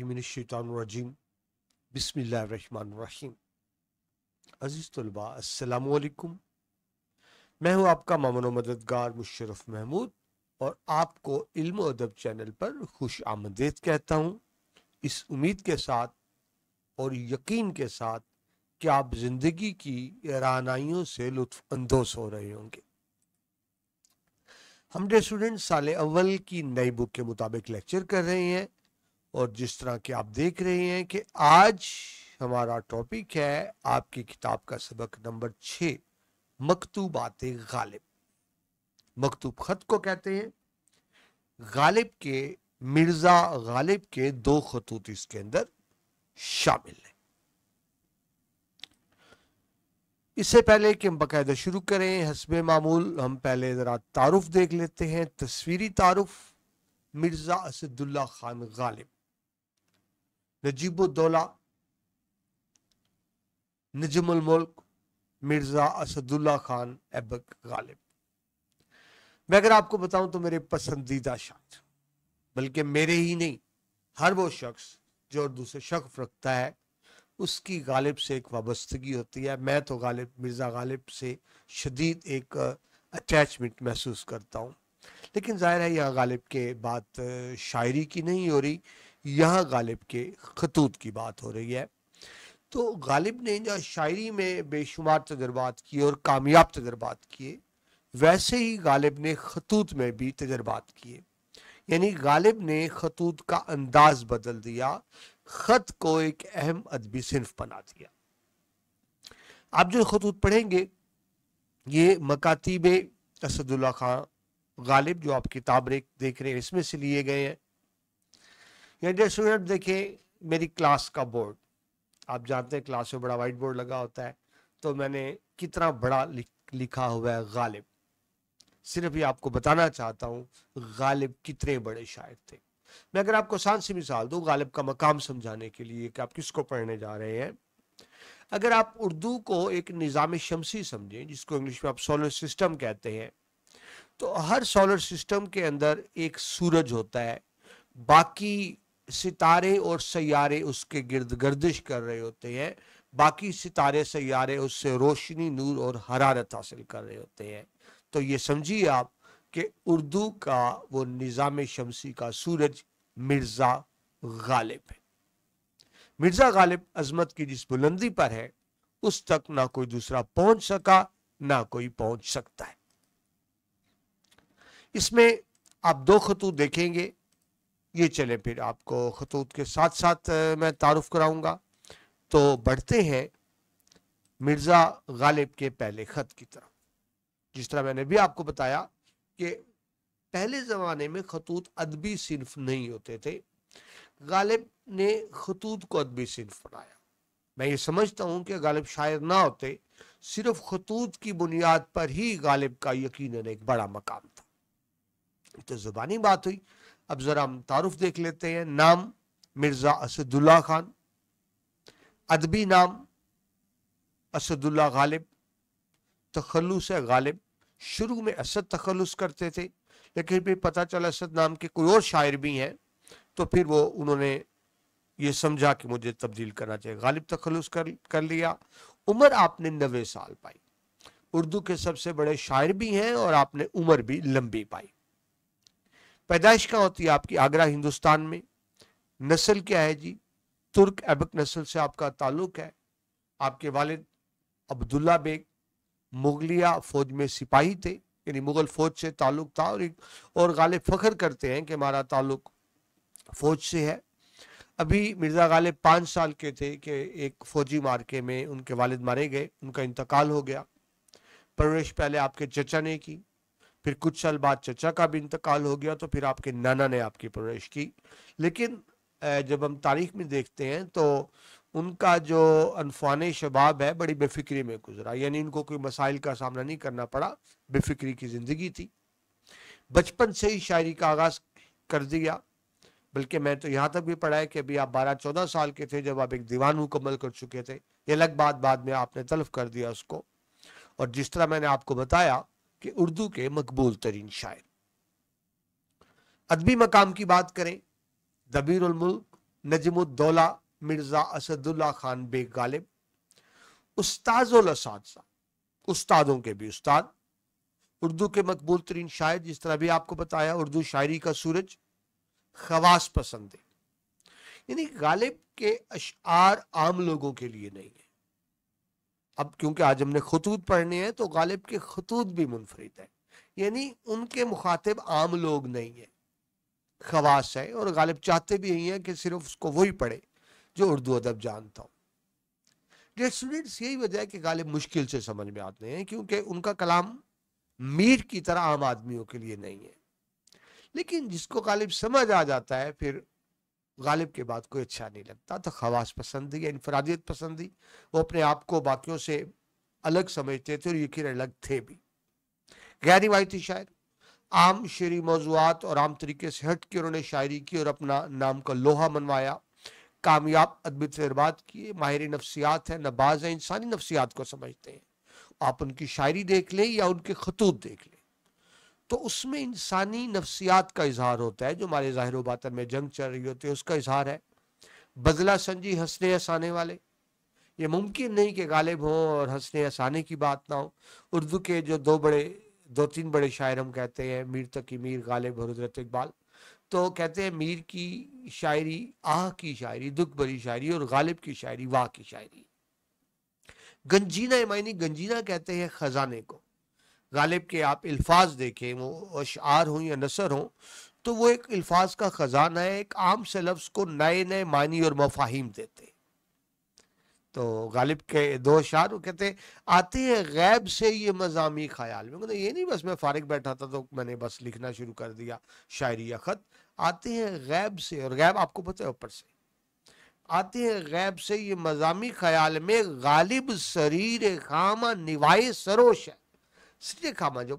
मिनश्शैतानिर्रजीम बिस्मिल्लाहिर्रहमानिर्रहीम। अजीज तलबा अस्सलामु अलैकुम। मैं हूं आपका मामून व मददगार मुशर्रफ महमूद और आपको इल्म व अदब चैनल पर खुश आमदीद कहता हूं, इस उम्मीद के साथ और यकीन के साथ कि आप जिंदगी की राहनाइयों से लुत्फ अंदोज हो रहे होंगे। हम डे स्टूडेंट साले अव्वल की नई बुक के मुताबिक लेक्चर कर रहे हैं और जिस तरह के आप देख रहे हैं कि आज हमारा टॉपिक है आपकी किताब का सबक नंबर 6, मकतूबात गालिब। मकतूब खत को कहते हैं। गालिब के मिर्जा गालिब के 2 खतूत इसके अंदर शामिल हैं। इससे पहले कि हम बाकायदा शुरू करें, हस्बे मामूल हम पहले जरा तारुफ देख लेते हैं। तस्वीरी तारुफ: मिर्जा असदुल्ला खान गालिब, नजीबुद्दौला, नजमुल मुल्क, मिर्जा असदुल्ला खान ऐबक गालिब। मैं अगर आपको बताऊं तो मेरे पसंदीदा शायर, बल्कि मेरे ही नहीं, हर वो शख्स जो उर्दू से शौक़ रखता है उसकी गालिब से एक वाबस्तगी होती है। मैं तो गालिब, मिर्जा गालिब से शदीद एक अटैचमेंट महसूस करता हूँ। लेकिन जाहिर है यहाँ गालिब के बात शायरी की नहीं हो रही, यहाँ गालिब के खतूत की बात हो रही है। तो गालिब ने जो शायरी में बेशुमार तजर्बात किए और कामयाब तजर्बात किए, वैसे ही गालिब ने खतूत में भी तजर्बात किए। यानी गालिब ने खतूत का अंदाज बदल दिया, खत को एक अहम अदबी सिन्फ बना दिया। आप जो खतूत पढ़ेंगे ये मकातीबे असदुल्ला खान गालिब जो आप किताब देख रहे हैं इसमें से लिए गए हैं। या स्टूडेंट देखें, मेरी क्लास का बोर्ड, आप जानते हैं क्लास में बड़ा वाइट बोर्ड लगा होता है, तो मैंने कितना बड़ा लिखा हुआ है गालिब। सिर्फ ये आपको बताना चाहता हूँ गालिब कितने बड़े शायर थे। मैं अगर आपको आसान सी मिसाल दूं गालिब का मकाम समझाने के लिए कि आप किसको पढ़ने जा रहे हैं। अगर आप उर्दू को एक निज़ाम शमसी समझें, जिसको इंग्लिश में आप सोलर सिस्टम कहते हैं, तो हर सोलर सिस्टम के अंदर एक सूरज होता है, बाकी सितारे और सैयारे उसके गिर्द गर्दिश कर रहे होते हैं, बाकी सितारे सैयारे उससे रोशनी, नूर और हरारत हासिल कर रहे होते हैं। तो ये समझिए आप कि उर्दू का वो निज़ाम शमसी का सूरज मिर्जा गालिब है। मिर्जा गालिब अजमत की जिस बुलंदी पर है उस तक ना कोई दूसरा पहुंच सका, ना कोई पहुंच सकता है। इसमें आप 2 खतूत देखेंगे। ये चले फिर आपको खतूत के साथ साथ मैं तारुफ कराऊंगा। तो बढ़ते हैं मिर्जा गालिब के पहले खत की तरफ। जिस तरह मैंने भी आपको बताया कि पहले ज़माने में खतूत अदबी सिन्फ नहीं होते थे, गालिब ने खतूत को अदबी सिन्फ बनाया। मैं ये समझता हूँ कि गालिब शायर ना होते, सिर्फ खतूत की बुनियाद पर ही गालिब का यकीनन एक बड़ा मकाम था। तो ज़ुबानी बात हुई, अब ज़रा हम तारुफ देख लेते हैं। नाम मिर्ज़ा असदुल्ला खान, अदबी नाम असदुल्ला गालिब, तखल्लुस है गालिब। शुरू में असद तखल्लुस करते थे, लेकिन फिर पता चला असद नाम के कोई और शायर भी हैं, तो फिर वो उन्होंने ये समझा कि मुझे तब्दील करना चाहिए, गालिब तखल्लुस कर लिया। उम्र आपने 90 साल पाई, उर्दू के सबसे बड़े शायर भी हैं और आपने उम्र भी लंबी पाई। पैदाइश कहाँ होती है आपकी? आगरा हिंदुस्तान में। नस्ल क्या है जी? तुर्क ऐबक नस्ल से आपका ताल्लुक है। आपके वालिद अब्दुल्ला बेग मुगलिया फौज में सिपाही थे, यानी मुगल फौज से ताल्लुक था। और गालिब फख्र करते हैं कि हमारा ताल्लुक फौज से है। अभी मिर्ज़ा गालिब 5 साल के थे कि एक फौजी मार्के में उनके वालिद मारे गए, उनका इंतकाल हो गया। परवरिश पहले आपके चचा ने की, फिर कुछ साल बाद चचा का भी इंतकाल हो गया, तो फिर आपके नाना ने आपकी परवरिश की। लेकिन जब हम तारीख में देखते हैं तो उनका जो अनफाने शबाब है बड़ी बेफिक्री में गुजरा, यानी इनको कोई मसाइल का सामना नहीं करना पड़ा, बेफिक्री की ज़िंदगी थी। बचपन से ही शायरी का आगाज़ कर दिया, बल्कि मैं तो यहाँ तक भी पढ़ा है कि अभी आप 12-14 साल के थे जब आप एक दीवान मुकम्मल कर चुके थे। ये अलग बात, बाद में आपने तल्फ कर दिया उसको। और जिस तरह मैंने आपको बताया कि उर्दू के मकबूल तरीन शायर। अदबी मकाम की बात करें, दबीरुल मुल्क नजमुद्दौला मिर्जा असदुल्ला खान बेग गालिब, उस्ताजुल असातिज़ा, उस्तादों के भी उस्ताद, उर्दू के मकबूल तरीन शायर, जिस तरह भी आपको बताया उर्दू शायरी का सूरज, खवास पसंद है। यानी गालिब के अशआर आम लोगों के लिए नहीं है। अब क्योंकि आज हमने खतूत पढ़ने हैं तो गालिब के खतूत भी मुनफरिद है, यानी उनके मुखातिब आम लोग नहीं है, खवास है। और गालिब चाहते भी यही है कि सिर्फ उसको वही पढ़े जो उर्दू अदब जानता हो। डियर स्टूडेंट्स, यही वजह है कि गालिब मुश्किल से समझ में आते हैं, क्योंकि उनका कलाम मीर की तरह आम आदमियों के लिए नहीं है। लेकिन जिसको गालिब समझ आ जाता है, फिर गालिब के बाद कोई अच्छा नहीं लगता। तो खवास पसंदी या इनफरादियत पसंदी, वो अपने आप को बाकियों से अलग समझते थे और यकीन अलग थे भी। गैर रिवायती शायर, आम शेरी मौजूआत और आम तरीके से हट के उन्होंने शायरी की और अपना नाम का लोहा मनवाया। कामयाब अदबी तजर्बात किए, माहिर नफ्सियात है, नबाज है, इंसानी नफ्सियात को समझते हैं। आप उनकी शायरी देख लें या उनके खतूत देख लें तो उसमें इंसानी नफ्सियात का इजहार होता है, जो हमारे ज़ाहिर बातन में जंग चल रही होती है उसका इजहार है। बदला संजी हंसने हंसाने वाले, ये मुमकिन नहीं कि गालिब हों और हंसने हंसाने की बात ना हो। उर्दू के जो दो तीन बड़े शायर हम कहते हैं, मीर तकी मीर, गालिब और हजरत इकबाल, तो कहते हैं मीर की शायरी आह की शायरी, दुख भरी शायरी, और गालिब की शायरी वाह की शायरी। गंजीना मायनी, गंजीना कहते हैं खजाने को। गालिब के आप अल्फाज देखें, वो अशआर हों या नसर हों, तो वो एक अल्फाज का खजाना है, एक आम से लफ्ज़ को नए नए मानी और मफाहिम देते। तो गालिब के दो अशआर, वो कहते हैं आते हैं गैब से ये मज़ामी ख्याल में। ये नहीं बस मैं फारिग बैठा था तो मैंने बस लिखना शुरू कर दिया शायरी या ख़त, आते हैं गैब से, और गैब आपको पता है ऊपर से आते हैं गैब से ये मज़ामी ख्याल में, गालिब शरीर खामा निवाए सरोश है। सरीर खामा जो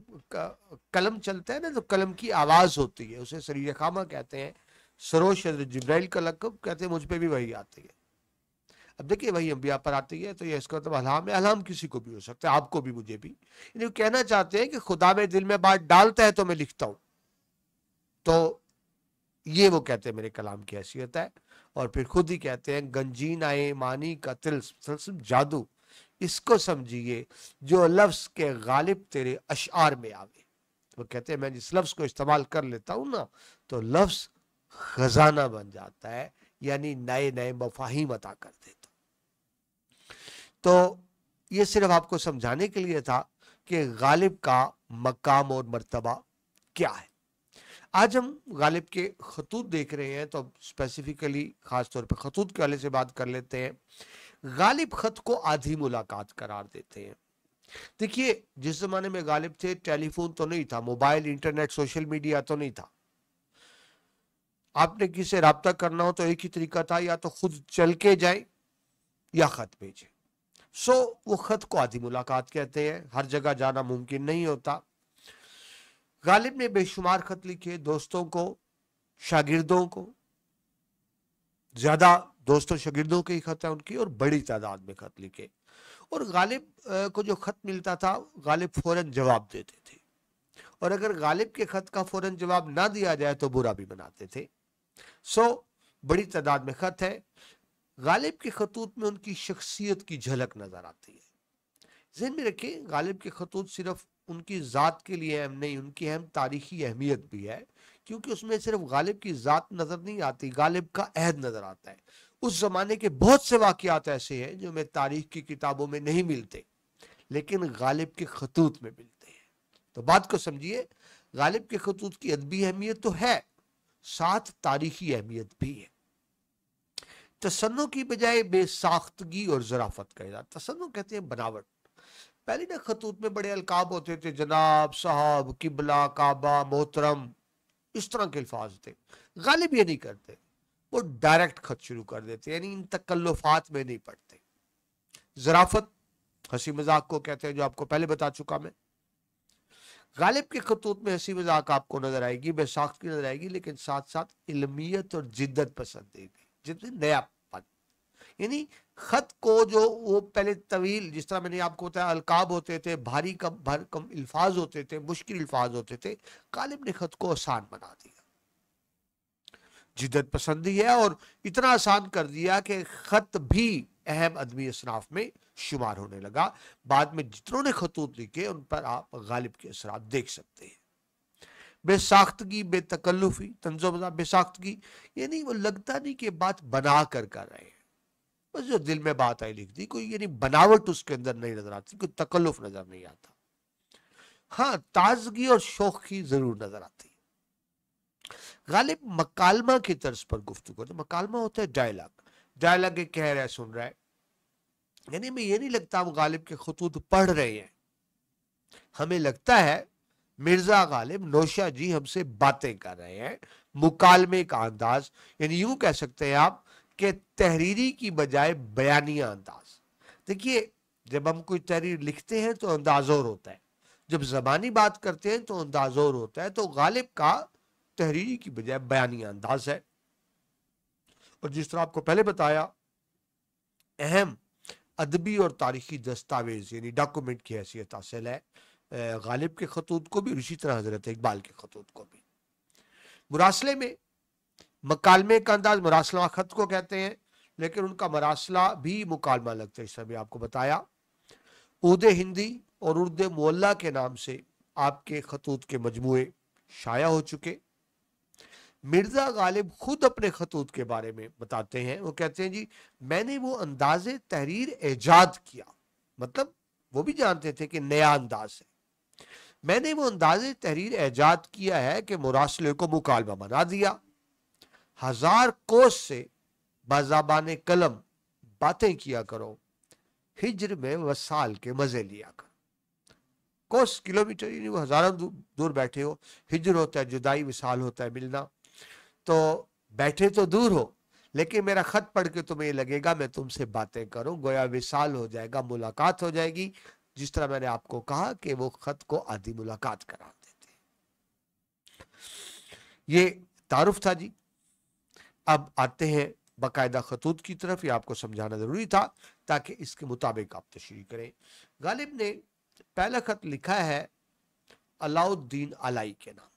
कलम चलता है ना, तो कलम की आवाज होती है, उसे सरीर खामा कहते हैं। सरोश हज़रत जिब्राइल का लक़ब, कहते हैं मुझ पे भी वही आती है। अब देखिए वही अंबिया पर आती है, तो ये इसका मतलब अल्हाम है। अल्हाम किसी को भी हो सकता है, आपको भी मुझे भी। यानी कहना चाहते हैं कि खुदा में दिल में बात डालता है तो मैं लिखता हूं। तो ये वो कहते हैं मेरे कलाम की हैसियत है। और फिर खुद ही कहते हैं गंजीन आए मानी का तिल्स्म जादू, इसको समझिए जो लफ्ज के गालिब तेरे अशआर में आवे। वो कहते हैं मैं जिस लफ्ज को इस्तेमाल कर लेता हूं ना, तो लफ्ज खजाना बन जाता है, यानी नए नए मफाहिम अता कर देता। तो ये सिर्फ आपको समझाने के लिए था कि गालिब का मकाम और मर्तबा क्या है। आज हम गालिब के खतूत देख रहे हैं, तो स्पेसिफिकली खास तौर पर खतूत के वाले से बात कर लेते हैं। गालिब खत को आधी मुलाकात करार देते हैं। देखिए जिस जमाने में गालिब थे, टेलीफोन तो नहीं था, मोबाइल, इंटरनेट, सोशल मीडिया तो नहीं था। आपने किसी से राब्ता करना हो तो एक ही तरीका था, या तो खुद चल के जाए या खत भेजे। वो खत को आधी मुलाकात कहते हैं। हर जगह जाना मुमकिन नहीं होता। गालिब ने बेशुमार खत लिखे, दोस्तों को, शागिर्दों को। ज्यादा दोस्तों शागिर्दों के ही खत है उनकी, और बड़ी तादाद में खत लिखे। और गालिब को जो खत मिलता था, गालिब फौरन जवाब देते थे, और अगर गालिब के खत का फौरन जवाब ना दिया जाए तो बुरा भी मनाते थे। बड़ी तादाद में खत है। गालिब के खतूत में उनकी शख्सियत की झलक नजर आती है। ज़हन में रखिए, गालिब के खतूत सिर्फ उनकी ज़ात के लिए अहम नहीं, उनकी अहम तारीखी अहमियत भी है, क्योंकि उसमें सिर्फ गालिब की ज़ात नज़र नहीं आती, गालिब का अहद नज़र आता है। उस ज़माने के बहुत से वाक़यात ऐसे हैं जो हमें तारीख की किताबों में नहीं मिलते, लेकिन गालिब के खतूत में मिलते हैं। तो बात को समझिए, गालिब के खतूत की अदबी अहमियत तो है, साथ तारीखी अहमियत भी है। तसन्नु की बजाय बेसाख्तगी और ज़राफत का इज़हार। तसन्नु कहते हैं बनावट। पहले ना खतूत में बड़े अलकाब होते थे, जनाब, साहब, किबला, काबा, मोहतरम, इस तरह के अल्फाज थे। गालिब ये नहीं करते, वो डायरेक्ट खत शुरू कर देते, यानी इन तकल्लुफात में नहीं पड़ते। ज़राफत हंसी मजाक को कहते हैं, जो आपको पहले बता चुका मैं। गालिब के खतूत में हंसी मजाक आपको नजर आएगी, बेसाख्तगी नजर आएगी, लेकिन साथ साथ इल्मियत और जिद्दत पसंद भी, जितने नयापन। यानी खत को जो वो पहले तवील, जिस तरह मैंने आपको बताया, अलकाब होते थे, भारी कम अल्फाज होते थे, मुश्किल अल्फाज होते थे, गालिब ने खत को आसान बना दिया। जिद्दत पसंदी है और इतना आसान कर दिया कि खत भी अहम अदबी असनाफ में शुमार होने लगा। बाद में जितनों ने खतूत लिखे उन पर आप गालिब के असरात देख सकते हैं। बेसाख्तगी, बेतकल्लुफी, तंज़ो बेसाख्तगी, यानी वो लगता नहीं कि बात बना कर रहे हैं, बस जो दिल में बात आई लिख दी, कोई यानी बनावट उसके अंदर नहीं नजर आती, कोई तकल्लुफ नजर नहीं आता। हाँ, ताजगी और शौकी जरूर नजर आती है। गालिब मकालमा की तर्ज पर गुफ्तगू करते। मकालमा होता है डायलॉग, डायलॉग एक कह रहा है सुन रहा है, यानी हमें ये नहीं लगता हम गालिब के खतूत पढ़ रहे हैं, हमें लगता है मिर्जा गालिब नौशाद जी हमसे बातें कर रहे हैं। मुकालमे का अंदाज, यानी यूं कह सकते हैं आप कि तहरीरी की बजाय बयानिया अंदाज। देखिए, जब हम कोई तहरीर लिखते हैं तो अंदाज और होता है, जब जबानी बात करते हैं तो अंदाज और होता है। तो गालिब का तहरीरी की बजाय बयानिया अंदाज है। और जिस तरह आपको पहले बताया, अहम अदबी और तारीखी दस्तावेज यानी डॉक्यूमेंट की हैसियत हासिल है गालिब के खतूत को भी, और इसी तरह हजरत इकबाल के खतूत को भी। मुरासले में मकालमे का अंदाज, मुरासला खत को कहते हैं, लेकिन उनका मरासला भी मुकालमा लगता है। इस भी आपको बताया। उर्दे हिंदी और उर्दे मुअल्ला के नाम से आपके खतूत के मजमूए शाया हो चुके। मिर्जा गालिब खुद अपने खतूत के बारे में बताते हैं, वो कहते हैं जी मैंने वो अंदाज़े तहरीर ऐजाद किया, मतलब वो भी जानते थे कि नया अंदाज है, मैंने वो अंदाज़े तहरीर ऐजाद किया है कि मुरासले को मुकालमा बना दिया। 1000 कोस से बाज़ाबाने कलम बातें किया करो, हिज्र में वसाल के मजे लिया करो। कोस किलोमीटर, यानी वो हजारों दूर बैठे हो, हिज्र होता है जुदाई, विसाल होता है मिलना, तो बैठे तो दूर हो लेकिन मेरा खत पढ़ के तुम्हें लगेगा मैं तुमसे बातें करूं, गोया विसाल हो जाएगा, मुलाकात हो जाएगी। जिस तरह मैंने आपको कहा कि वो खत को आधी मुलाकात करा देते। ये तारुफ था जी। अब आते हैं बाकायदा खतूत की तरफ, ये आपको समझाना जरूरी था ताकि इसके मुताबिक आप तशरीह करें। गालिब ने पहला खत लिखा है अलाउद्दीन अलाई के नाम।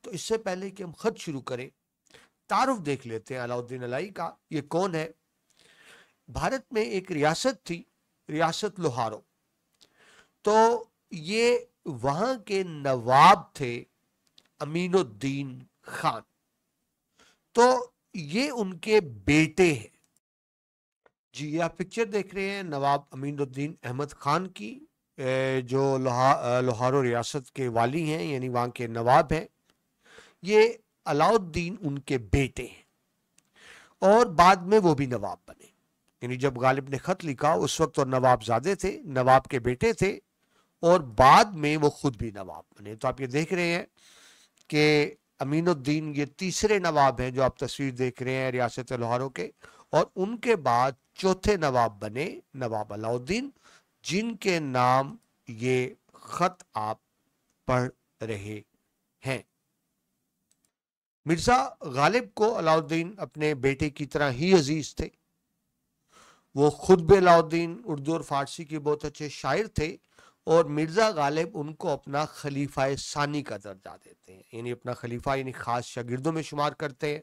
तो इससे पहले कि हम खत शुरू करें, तारुफ देख लेते हैं अलाउद्दीन अलाई का। ये कौन है? भारत में एक रियासत थी, रियासत लोहारो। तो ये वहां के नवाब थे अमीनुद्दीन खान। तो ये उनके बेटे हैं जी। ये आप पिक्चर देख रहे हैं नवाब अमीनुद्दीन अहमद खान की, जो लोहारो रियासत के वाली हैं, यानी वहां के नवाब हैं। ये अलाउद्दीन उनके बेटे हैं और बाद में वो भी नवाब बने। यानी जब गालिब ने खत लिखा उस वक्त तो नवाबजादे थे, नवाब के बेटे थे, और बाद में वो खुद भी नवाब बने। तो आप ये देख रहे हैं कि अमीनुद्दीन ये तीसरे नवाब हैं जो आप तस्वीर देख रहे हैं रियासत लोहारो के, और उनके बाद चौथे नवाब बने नवाब अलाउद्दीन, जिनके नाम ये खत आप पढ़ रहे हैं। मिर्जा गालिब को अलाउद्दीन अपने बेटे की तरह ही अजीज थे। वो खुद भी अलाउद्दीन उर्दू और फारसी के बहुत अच्छे शायर थे, और मिर्जा गालिब उनको अपना खलीफा सानी का दर्जा देते हैं, यानी अपना खलीफा यानी खास शागिर्दों में शुमार करते हैं।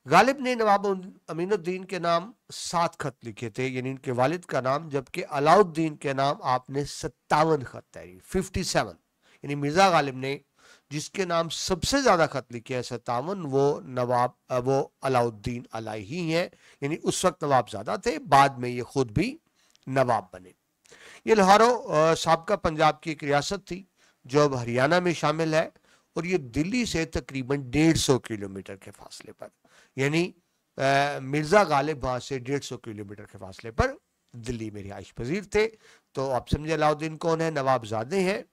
गालिब ने नवाब अमीनुद्दीन के नाम 7 खत लिखे थे, यानी इनके वालिद का नाम, जबकि अलाउद्दीन के नाम आपने 57 खत तहरीर 57, यानी मिर्जा गालिब ने जिसके नाम सबसे ज्यादा खत लिखे हैं 57, वो अलाउद्दीन अलाई ही हैं। यानी उस वक्त नवाब ज्यादा थे, बाद में ये खुद भी नवाब बने। ये लोहारो साबका पंजाब की एक रियासत थी जो अब हरियाणा में शामिल है, और ये दिल्ली से तकरीबन 150 किलोमीटर के फासले पर, यानी मिर्जा गालिब वहां से 150 किलोमीटर के फासले पर दिल्ली में रिहाइश पजीर थे। तो आप समझे अलाउद्दीन कौन है? नवाबजादे हैं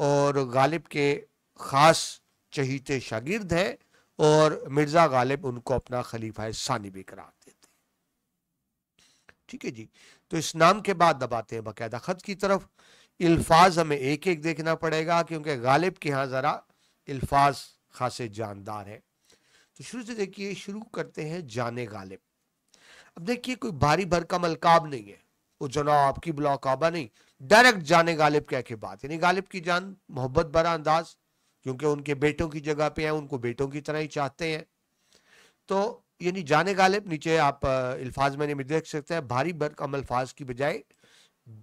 और गालिब के खास चहीते शागिर्द हैं, और मिर्जा गालिब उनको अपना खलीफा सानी भी करार देते। ठीक है जी। तो इस नाम के बाद दबाते हैं बाकायदा खत की तरफ। इल्फाज हमें एक एक देखना पड़ेगा क्योंकि गालिब के यहाँ जरा इल्फाज खासे जानदार है। तो शुरू से देखिए, शुरू करते हैं जाने गालिब। अब देखिए, कोई भारी भरकम अलकाब नहीं है, वो जनाब की बुला काबा नहीं, डायरेक्ट जाने गालिब कह के बात, यानी गालिब की जान, मोहब्बत भरा अंदाज, क्योंकि उनके बेटों की जगह पे हैं, उनको बेटों की तरह ही चाहते हैं। तो यानी जाने गालिब, नीचे आप अल्फाज में देख सकते हैं, भारी भरकम अल्फाज की बजाय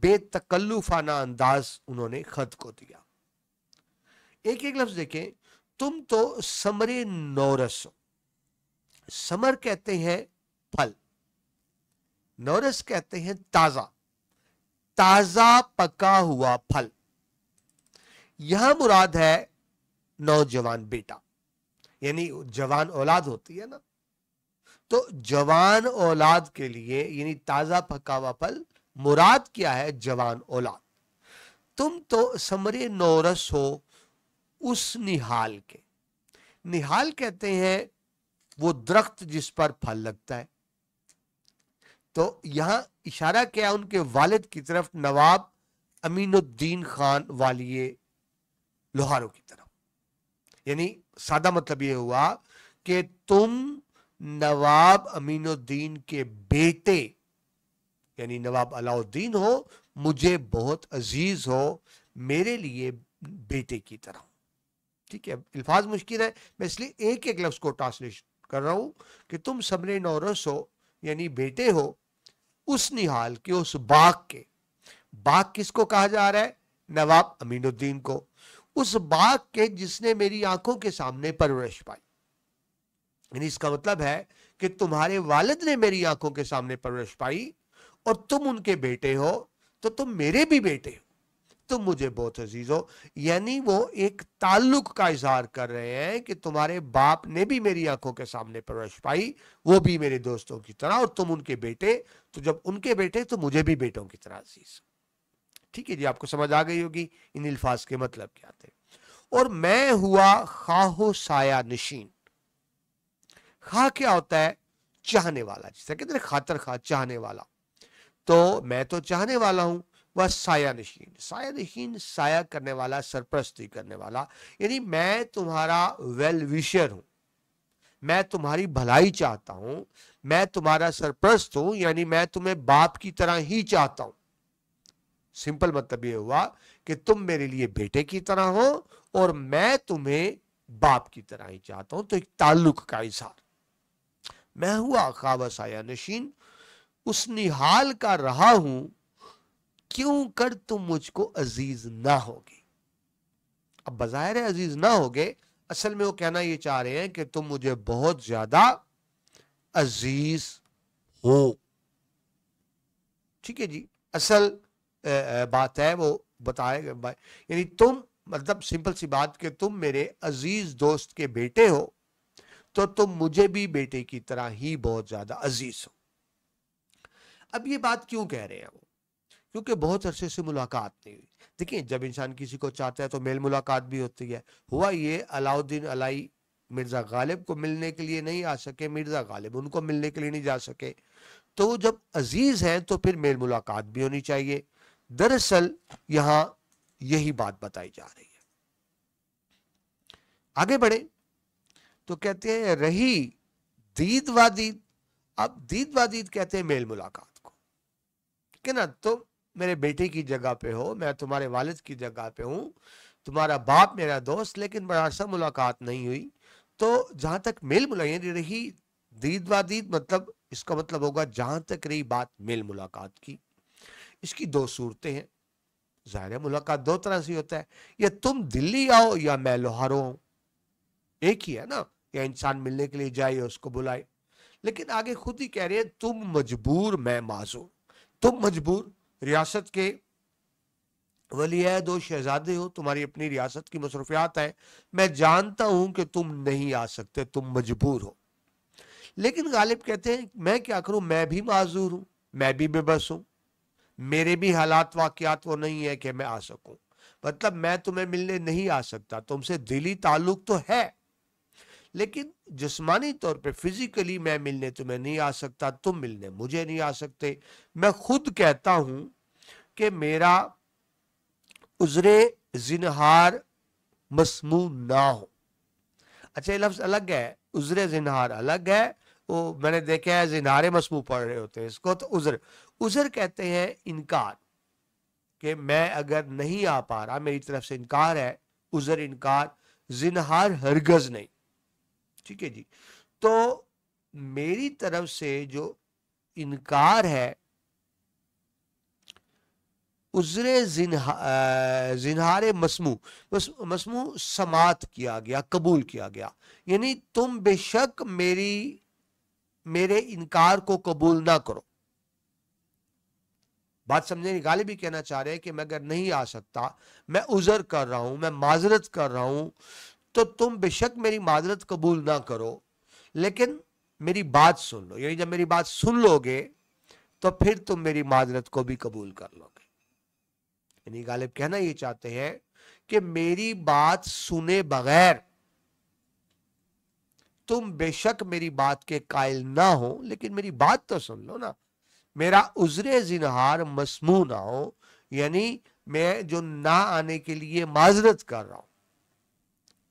बेतकल्लुफाना अंदाज उन्होंने खत को दिया। एक एक लफ्ज देखें, तुम तो समरे नौरस हो। समर कहते हैं फल, नौरस कहते हैं ताजा, ताजा पका हुआ फल। यहां मुराद है नौजवान बेटा, यानी जवान औलाद होती है ना, तो जवान औलाद के लिए यानी ताजा पका हुआ फल, मुराद क्या है? जवान औलाद। तुम तो समरे नौरस हो उस निहाल के। निहाल कहते हैं वो दरख्त जिस पर फल लगता है। तो यहां इशारा किया उनके वालिद की तरफ, नवाब अमीनुद्दीन खान वालिए लोहारों की तरफ। यानी सादा मतलब यह हुआ कि तुम नवाब अमीनुद्दीन के बेटे यानी नवाब अलाउद्दीन हो, मुझे बहुत अजीज हो, मेरे लिए बेटे की तरह। ठीक है, अल्फाज मुश्किल है, मैं इसलिए एक एक लफ्ज को ट्रांसलेट कर रहा हूं कि तुम समरे नौरस हो यानी बेटे हो उस निहाल के, उस बाग के। बाग किसको कहा जा रहा है? नवाब अमीनुद्दीन को। उस बाग के जिसने मेरी आंखों के सामने परवरिश पाई। यानी इसका मतलब है कि तुम्हारे वालिद ने मेरी आंखों के सामने परवरिश पाई और तुम उनके बेटे हो, तो तुम मेरे भी बेटे हो, तुम मुझे बहुत अजीज हो। यानी वो एक ताल्लुक का इजहार कर रहे हैं कि तुम्हारे बाप ने भी मेरी आंखों के सामने परवरिश पाई, वो भी मेरे दोस्तों की तरह, और तुम उनके बेटे, तो जब उनके बेटे तो मुझे भी बेटों की तरह अजीज। ठीक है जी, आपको समझ आ गई होगी इन अल्फाज के मतलब क्या थे। और मैं हुआ खाहो साया नशीन। खा क्या होता है? चाहने वाला, जिसे कहते हैं खातर खा, चाहने वाला। तो मैं तो चाहने वाला हूं, वह साया नशीन। साया नशीन साया करने वाला, सरपरस्ती करने वाला। यानी मैं तुम्हारा वेल विशर हूं, मैं तुम्हारी भलाई चाहता हूं, मैं तुम्हारा सरपरस्त हूं, यानी मैं तुम्हें बाप की तरह ही चाहता हूं। सिंपल मतलब यह हुआ कि तुम मेरे लिए बेटे की तरह हो और मैं तुम्हें बाप की तरह ही चाहता हूं। तो एक ताल्लुक का इजहार। मैं हुआ खावा साया नशीन, उस निहाल का रहा हूं, क्यों कर तुम मुझको अजीज ना होगे। अब बजाहिर है अजीज ना होगे, असल में वो कहना ये चाह रहे हैं कि तुम मुझे बहुत ज्यादा अजीज हो। ठीक है जी, असल बात है वो बताएगा, यानी तुम, मतलब सिंपल सी बात कि तुम मेरे अजीज दोस्त के बेटे हो, तो तुम मुझे भी बेटे की तरह ही बहुत ज्यादा अजीज हो। अब ये बात क्यों कह रहे हैं वो? क्योंकि बहुत अरसे से मुलाकात नहीं हुई। देखिए, जब इंसान किसी को चाहता है तो मेल मुलाकात भी होती है। हुआ ये, अलाउद्दीन अलाई मिर्जा गालिब को मिलने के लिए नहीं आ सके, मिर्जा गालिब उनको मिलने के लिए नहीं जा सके, तो जब अजीज हैं तो फिर मेल मुलाकात भी होनी चाहिए। दरअसल यहां यही बात बताई जा रही है। आगे बढ़े तो कहते हैं रही दीद वादीद। अब दीद वादीद कहते हैं मेल मुलाकात को, कि ना तुम मेरे बेटे की जगह पे हो, मैं तुम्हारे वालिद की जगह पे हूं, तुम्हारा बाप मेरा दोस्त, लेकिन बड़ा अरसा मुलाकात नहीं हुई। तो जहां तक मेल मुलाकात रही, दीद वादीद मतलब इसका मतलब होगा जहां तक रही बात मेल मुलाकात की। इसकी दो सूरतें हैं। जाहिर है मुलाकात दो तरह से होता है, या तुम दिल्ली आओ या मैं लोहारो हूं, एक ही है ना। या इंसान मिलने के लिए जाए या उसको बुलाए। लेकिन आगे खुद ही कह रहे हैं तुम मजबूर मैं माजूर। तुम मजबूर, रियासत के वली है, दो शहजादे हो, तुम्हारी अपनी रियासत की मसरूफियात है, मैं जानता हूं कि तुम नहीं आ सकते, तुम मजबूर हो। लेकिन गालिब कहते हैं मैं क्या करूं, मैं भी माजूर हूं, मैं भी बेबस हूं, मेरे भी हालात वाकयात वो नहीं है कि मैं आ सकूं। मतलब मैं तुम्हें मिलने नहीं आ सकता, तुमसे दिली ताल्लुक तो है, लेकिन जिस्मानी तौर पे फिजिकली मैं मिलने तुम्हें नहीं आ सकता, तुम मिलने मुझे नहीं आ सकते। मैं खुद कहता हूं कि मेरा उजरे जिनहार मसमू ना हो। अच्छा, ये लफ्ज अलग है, उजरे जिनहार अलग है। वो मैंने देखा है जिनहारे मसमू पढ़ रहे होते हैं इसको, तो उजर, उजर कहते हैं इनकार, कि मैं अगर नहीं आ पा रहा, मेरी तरफ से इनकार है, उजर इनकार। जिनहार हरगज नहीं। ठीक है जी। तो मेरी तरफ से जो इनकार है, उजरे जिनहारे मसमू, मसमू समात किया गया, कबूल किया गया, यानी तुम बेशक मेरे इनकार को कबूल ना करो। बात समझे? गालिब भी कहना चाह रहे हैं कि मैं अगर नहीं आ सकता, मैं उजर कर रहा हूं, मैं माजरत कर रहा हूं, तो तुम बेशक मेरी माजरत कबूल ना करो, लेकिन मेरी बात सुन लो। यानी जब मेरी बात सुन लोगे तो फिर तुम मेरी माजरत को भी कबूल कर लोगे। यानी गालिब कहना ये चाहते हैं कि मेरी बात सुने बगैर तुम बेशक मेरी बात के कायल ना हो, लेकिन मेरी बात तो सुन लो ना। मेरा उजरे जिनहार मसमू ना हो, यानी मैं जो ना आने के लिए माजरत कर रहा हूं।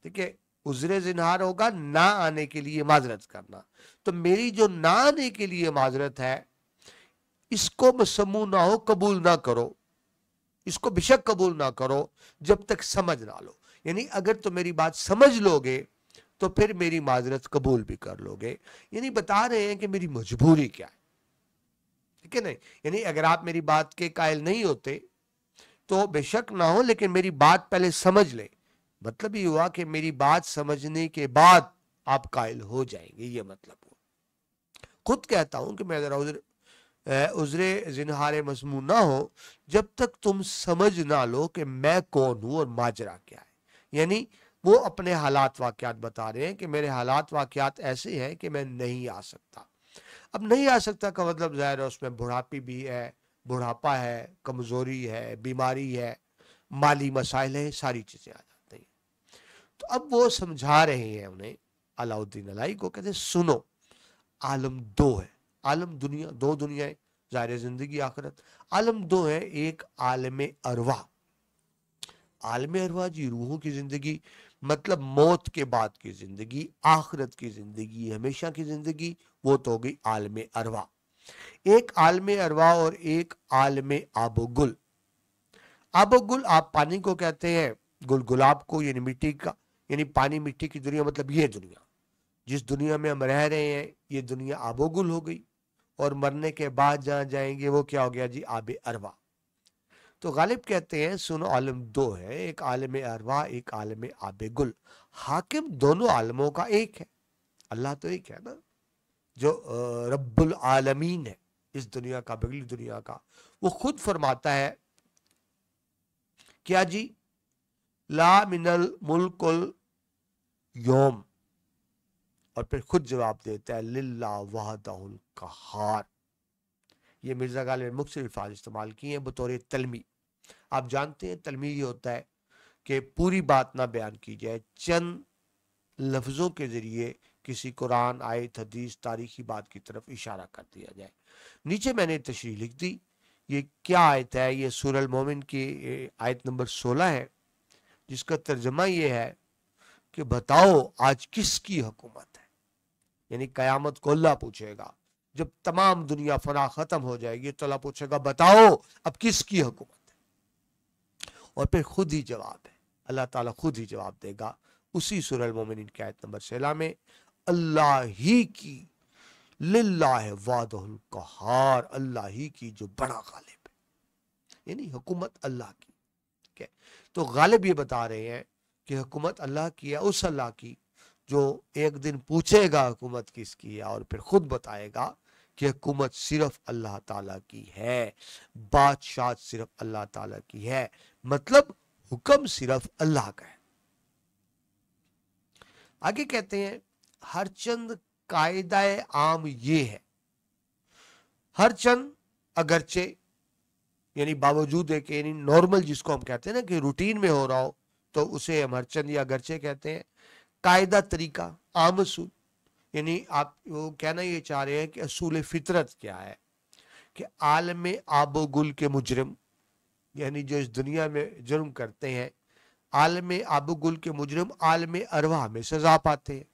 ठीक है, उजरे जिनहार होगा ना आने के लिए माजरत करना। तो मेरी जो ना आने के लिए माजरत है, इसको मसमू ना हो, कबूल ना करो, इसको बेशक कबूल ना करो जब तक समझ ना लो। यानी अगर तुम मेरी बात समझ लोगे तो फिर मेरी माजरत कबूल भी कर लोगे। यानी बता रहे हैं कि मेरी मजबूरी क्या है। ठीक है नहीं, यानी अगर आप मेरी बात के कायल नहीं होते तो बेशक ना हो, लेकिन मेरी बात पहले समझ ले। मतलब ये हुआ कि मेरी बात समझने के बाद आप कायल हो जाएंगे, ये मतलब हुआ। खुद कहता हूं कि मैं अगर उजरे जिनहारे मजमून ना हो, जब तक तुम समझ ना लो कि मैं कौन हूं और माजरा क्या है। यानी वो अपने हालात वाकयात बता रहे हैं कि मेरे हालात वाकयात ऐसे हैं कि मैं नहीं आ सकता। अब नहीं आ सकता का मतलब जाहिर है उसमें बुढ़ापी भी है, बुढ़ापा है, कमजोरी है, बीमारी है, माली मसाइल है, सारी चीजें आ जाती हैं। तो अब वो समझा रहे हैं उन्हें, अलाउद्दीन अलाई को, कहते सुनो, आलम दो है। आलम दुनिया, दो दुनियाएं, ज़ाहिर जिंदगी आखिरत। आलम दो है, एक आलम अरवा। आलम अरवा जी रूहों की जिंदगी, मतलब मौत के बाद की जिंदगी, आखिरत की जिंदगी, हमेशा की जिंदगी, वो तो हो गई आलम अरवा। एक आलम अरवा और एक आलम आबोगुल। आबोगुल आप पानी को कहते हैं, गुल गुलाब को, यानी मिट्टी का, यानी पानी मिट्टी की दुनिया, मतलब ये दुनिया जिस दुनिया में हम रह रहे हैं, ये दुनिया आबोगुल हो गई। और मरने के बाद जहां जाएंगे वो क्या हो गया जी? आबे अरवा। तो गालिब कहते हैं सुनो, आलम दो है, एक आलम अरवा, एक आलम आबे गुल। हाकिम दोनों आलमों का एक है। अल्लाह तो एक है ना, जो रब्बुल आलमीन है, इस दुनिया का, बगली दुनिया का। वो खुद फरमाता है क्या जी? ला मिनल मुल्कुल योम, और फिर खुद जवाब देता है लिल्ला वहदहुल कहार। ये मिर्जा गालिब ने मुख्तलिफ अल्फाज इस्तेमाल किए हैं बतौर तलमी। आप जानते हैं तलमी ये होता है कि पूरी बात ना बयान की जाए, चंद लफ्जों के जरिए किसी कुरान, आयत, हदीस, तारीखी बात की तरफ इशारा कर दिया जाए। नीचे मैंने तशरीह लिख दी। ये क्या आयत है? ये सूरह अल मोमिन की आयत नंबर 16 है, जिसका तर्जमा ये है कि बताओ आज किसकी हुकूमत है। यानी कयामत को अल्लाह पूछेगा, जब तमाम दुनिया फना खत्म हो जाएगी तो अल्लाह पूछेगा बताओ अब किसकी हुकूमत है। और फिर खुद ही जवाब है, अल्लाह ताला खुद ही जवाब देगा उसी सूरह अल मोमिन की आयत नंबर 16 में, अल्लाह ही की, लिल्लाह वादहुल कहार, अल्लाह ही की जो बड़ा गालिब है। यानी हुकूमत अल्लाह की। ठीक है, तो गालिब ये बता रहे हैं कि हुकूमत अल्लाह की है, उस अल्लाह की जो एक दिन पूछेगा हुकूमत किसकी है, और फिर खुद बताएगा कि हुकूमत सिर्फ अल्लाह ताला की है, बादशाह सिर्फ अल्लाह ताला की है, मतलब हुक्म सिर्फ अल्लाह का है। आगे कहते हैं हर चंद कायदाए आम ये है, हर चंद अगरचे, यानी बावजूद है कि, यानी नॉर्मल जिसको हम कहते हैं ना कि रूटीन में हो रहा हो, तो उसे हम हर चंद या अगरचे कहते हैं। कायदा तरीका, आम असूल, यानी आप वो कहना ये चाह रहे हैं कि असूल फितरत क्या है कि आलम आबो गुल के मुजरिम, यानी जो इस दुनिया में जुर्म करते हैं, आलम आबो गुल के मुजरिम आलम अरवा में सजा पाते हैं।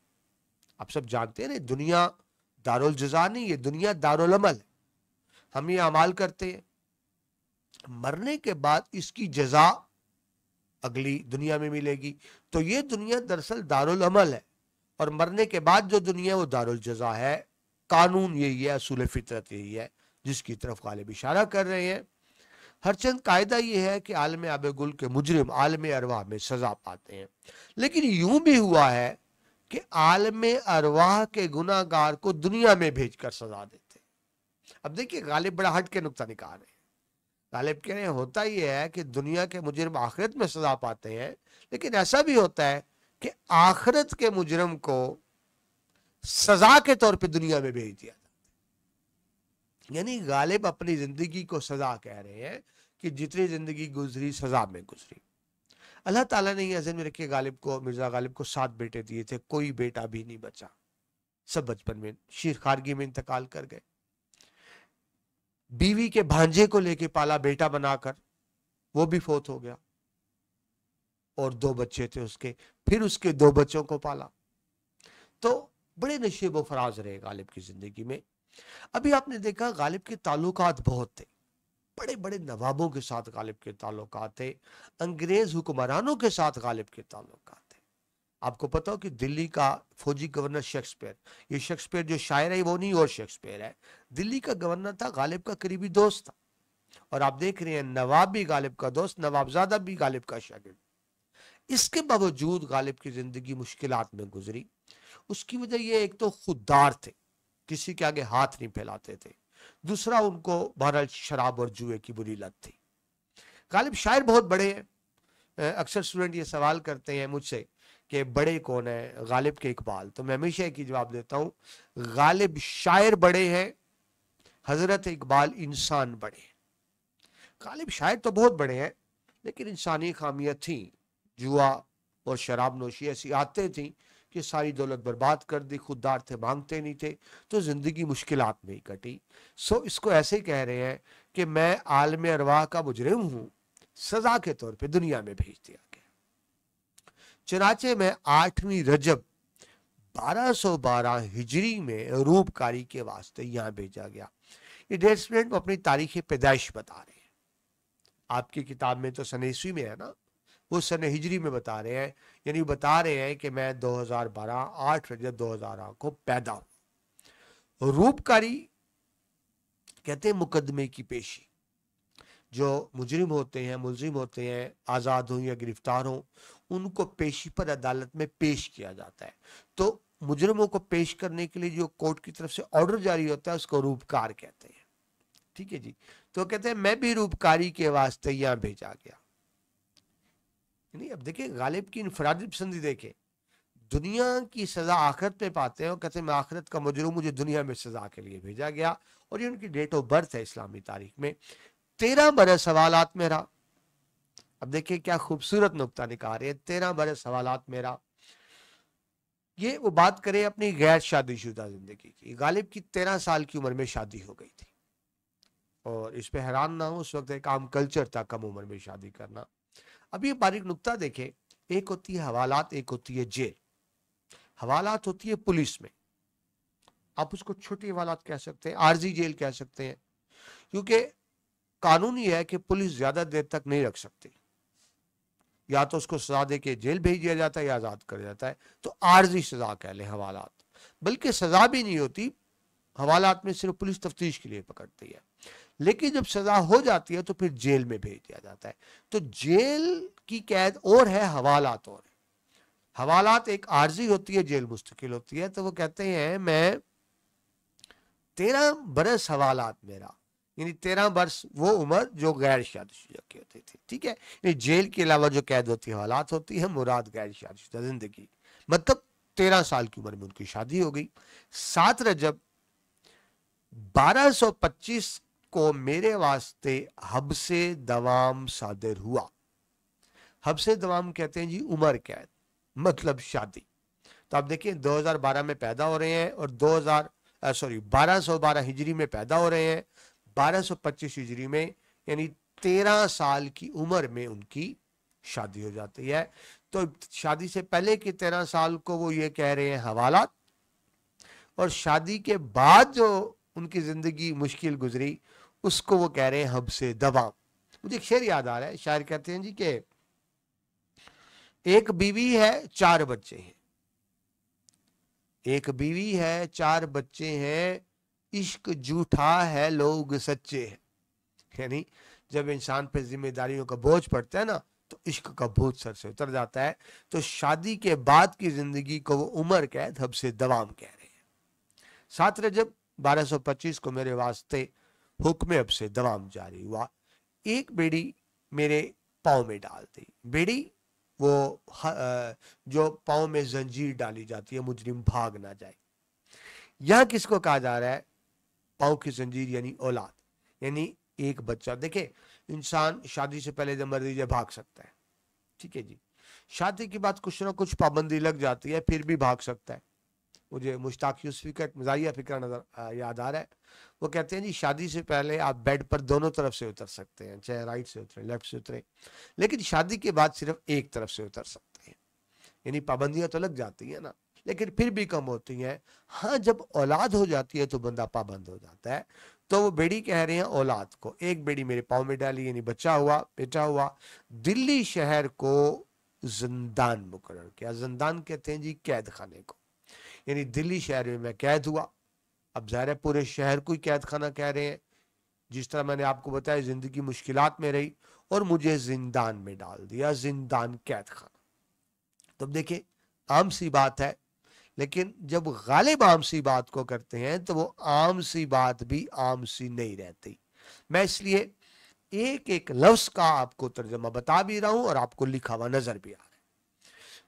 आप सब जानते हैं ना, दुनिया दारुल जजा नहीं, ये दुनिया दारुल अमल है। हम ये अमाल करते हैं, मरने के बाद इसकी जजा اگلی دنیا میں ملے گی. تو یہ دنیا دراصل دارالعمل ہے اور مرنے کے بعد جو دنیا وہ دارالجزا ہے. قانون یہی ہے, اصول فطرت یہی ہے جس کی طرف غالب اشارہ کر رہے ہیں. ہرچند قاعدہ یہ ہے کہ عالم آب گل کے مجرم عالم ارواح میں سزا پاتے ہیں, لیکن یوں بھی ہوا ہے کہ عالم ارواح کے گناہ گار کو دنیا میں بھیج کر سزا دیتے ہیں. اب دیکھیے غالب بڑا ہٹ کے نقطہ نکال رہے ہیں. غالب کہہ رہے ہیں ہوتا یہ ہے کہ دنیا کے مجرم آخرت میں سزا پاتے ہیں, لیکن ایسا بھی ہوتا ہے کہ آخرت کے مجرم کو سزا کے طور پہ دنیا میں بھیج دیا جاتا ہے. یعنی غالب اپنی زندگی کو سزا کہہ رہے ہیں کہ جتنی زندگی گزری سزا میں گزری. اللہ تعالیٰ نے یہ ذہن میں رکھے غالب کو, مرزا غالب کو 7 بیٹے دیے تھے, کوئی بیٹا بھی نہیں بچا. سب بچپن میں شیر خارگی میں انتقال کر گئے. بیوی کے بھانجے کو لے کے پالا بیٹا بنا کر, وہ بھی فوت ہو گیا. اور 2 بچے تھے اس کے, پھر اس کے 2 بچوں کو پالا. تو بڑے نشیب و فراز رہے غالب کی زندگی میں. ابھی آپ نے دیکھا غالب کے تعلقات بہت تھے, بڑے بڑے نوابوں کے ساتھ غالب کے تعلقات تھے, انگریز حکمرانوں کے ساتھ غالب کے تعلقات تھے. آپ کو پتا ہو کہ دلی کا فوجی گورنر شیکسپیئر, یہ شیکسپیئر جو شاعر ہے وہ نہیں اور شیکسپیئر ہے, دلی کا گورنر تھا, غالب کا قریبی دوست تھا. اور آپ دیکھ رہے ہیں نواب بھی غالب کا دوست, نوابزادہ بھی غالب کا شاگرد. اس کے باوجود غالب کی زندگی مشکلات میں گزری. اس کی وجہ یہ, ایک تو خوددار تھے, کسی کے آگے ہاتھ نہیں پھیلاتے تھے. دوسرا ان کو بہرحال شراب اور جوئے کی بری لت تھی. غالب شاعر بہت بڑے ہیں. اکثر اسٹوڈنٹ یہ سوال کرتے ہیں مجھ سے کہ بڑے کون ہیں, غالب کے اقبال. تو میں ہمیشہ ایک ہی جواب دیتا ہوں, غالب شاعر بڑے ہیں, حضرت اقبال انسان بڑے ہیں. غالب شاعر تو بہت بڑے ہیں, لیکن انسانی خامیاں تھیں. جوا اور شراب نوشی ایسی عادتیں تھیں کہ ساری دولت برباد کر دی. خوددار تھے, مانگتے نہیں تھے, تو زندگی مشکلات میں ہی کٹی. اس کو ایسے کہہ رہے ہیں کہ میں عالم ارواح کا مجرم ہوں, سزا کے طور پہ دنیا میں بھیج دیا گیا. چنانچہ میں 8ویں رجب 1212 ہجری میں عروب کاری کے واسطے یہاں بھیجا گیا. یہ ڈیٹ اسٹوڈنٹ کو اپنی تاریخ پیدائش بتا رہے ہیں. آپ کی کتاب میں تو سن عیسوی میں ہے نا, وہ سن ہجری میں بتا رہے ہیں. یعنی بتا رہے ہیں کہ میں 2012 8 رجب 2008 کو پیدا ہوں. عروب کاری کہتے ہیں مقدمے کی پیشی. جو مجرم ہوتے ہیں, ملزم ہوتے ہیں, آزاد ہوں یا گرفتار ہوں, ان کو پیشی پر عدالت میں پیش کیا جاتا ہے. تو مجرموں کو پیش کرنے کے لیے جو کورٹ کی طرف سے آرڈر جاری ہوتا ہے اس کو عروبکار کہتے ہیں. ٹھیک ہے جی. تو کہتے ہیں میں بھی عروبکاری کے واسطے یہاں بھیجا گیا. نہیں, اب دیکھیں غالب کی انفرادی پسندی دیکھیں. دنیا کی سزا آخرت میں پاتے ہیں, اور کہتے ہیں میں آخرت کا مجرم, مجھے دنیا میں سزا کے لیے بھیجا گیا. اور یہ ان کی ڈیٹ آف برتھ ہے اسلامی تاریخ میں. 13 برس سوالات میرا. اب دیکھیں کیا خوبصورت نقطہ نکال رہے ہیں, 13 برس سوالات میرا. یہ وہ بات کریں اپنی غیر شادی شدہ زندگی کی. غالب کی 13 سال کی عمر میں شادی ہو گئی تھی, اور اس پہ حیران نہ ہو, اس وقت ایک عام کلچر تھا کم عمر میں شادی کرنا. اب یہ باریک نقطہ دیکھیں, ایک ہوتی ہے حوالات, ایک ہوتی ہے جیل. حوالات ہوتی ہے پولیس میں, آپ اس کو چھوٹی حوالات کہہ سکتے ہیں, عارضی جیل کہہ سکتے ہیں, کیونکہ قانون یہ ہے کہ پولیس زیادہ دیر تک نہیں رکھ سکتی. یا تو اس کو سزا دے کے جیل بھیج دیا جاتا ہے یا آزاد کر جاتا ہے. تو عارضی سزا کہہ لیں حوالات. بلکہ سزا بھی نہیں ہوتی حوالات میں, صرف پولیس تفتیش کے لیے پکڑتی ہے. لیکن جب سزا ہو جاتی ہے تو پھر جیل میں بھیج دیا جاتا ہے. تو جیل کی قید اور ہے, حوالات اور ہے. حوالات ایک عارضی ہوتی ہے, جیل مستقل ہوتی ہے. تو وہ کہتے ہیں میں 13 برس حوالات میرا, یعنی 13 برس وہ عمر جو غیر شادی شدہ کی ہوتی تھی. ٹھیک ہے, یعنی جیل کے علاوہ جو قید ہوتی ہے حوالات ہوتی ہے, مراد غیر شادی شدہ زندگی. مطلب 13 سال کی عمر میں ان کی شادی ہو گئی. 7 رجب 1225 کو میرے واسطے حبس دوام صادر ہوا. حبس دوام کہتے ہیں جی عمر قید, مطلب شادی. تو آپ دیکھیں 2012 میں پیدا ہو رہے ہیں, اور 1212 ہجری میں پیدا ہو رہے ہیں, 1225 ہجری میں, یعنی 13 سال کی عمر میں ان کی شادی ہو جاتی ہے. تو شادی سے پہلے کے 13 سال کو وہ یہ کہہ رہے ہیں حوالات, اور شادی کے بعد جو ان کی زندگی مشکل گزری اس کو وہ کہہ رہے ہیں حبس دوام. مجھے ایک شعر یاد آ رہا ہے, شاعر کہتے ہیں جی کہ एक बीवी है, 4 बच्चे हैं। एक बीवी है, 4 बच्चे हैं, इश्क झूठा है, लोग सच्चे हैं। यानी जब इंसान पे जिम्मेदारियों का बोझ पड़ता है ना, तो इश्क का भूत सर से उतर जाता है। तो शादी के बाद की जिंदगी को वो उम्र कैद हब्से दवाम कह रहे हैं। 7 रजब 1225 को मेरे वास्ते हुक्म हब्से दवाम जारी हुआ। एक बेड़ी मेरे पाँव में डाल दी। बेड़ी वो जो पाँव में जंजीर डाली जाती है, मुजरिम भाग ना जाए। यहां किसको कहा जा रहा है? पाँव की जंजीर यानी औलाद, यानी एक बच्चा। देखे, इंसान शादी से पहले जब मर्जी भाग सकता है, ठीक है जी। शादी के बाद कुछ ना कुछ पाबंदी लग जाती है, फिर भी भाग सकता है। मुझे मुश्ताक यूसुफी का एक मज़ाहिया फिक्रा नजर याद आ रहा है। वो कहते हैं जी, शादी से पहले आप बेड पर दोनों तरफ से उतर सकते हैं, चाहे राइट से उतरे लेफ्ट से उतरे, लेकिन शादी के बाद सिर्फ एक तरफ से उतर सकते हैं। यानी पाबंदियां तो लग जाती है ना, लेकिन फिर भी कम होती हैं। हाँ, जब औलाद हो जाती है तो बंदा पाबंद हो जाता है। तो वो बेड़ी कह रहे हैं औलाद को। एक बेड़ी मेरे पाँव में डाली, यानी बच्चा हुआ, बेटा हुआ। दिल्ली शहर को जिंदान मुकर्रर किया। जिंदान कहते हैं जी कैद खाने को, यानी दिल्ली शहर में मैं कैद हुआ। अब ज़ाहिर है पूरे शहर को ही कैद खाना कह रहे हैं। जिस तरह मैंने आपको बताया, जिंदगी मुश्किलात में रही और मुझे जिंदान में डाल दिया, जिंदान कैद खाना। तो देखिए, आम सी बात है, लेकिन जब गालिब आम सी बात को करते हैं तो वो आम सी बात भी आम सी नहीं रहती। मैं इसलिए एक एक लफ्ज का आपको तर्जमा बता भी रहा हूं और आपको लिखा हुआ नजर भी आ रहा है।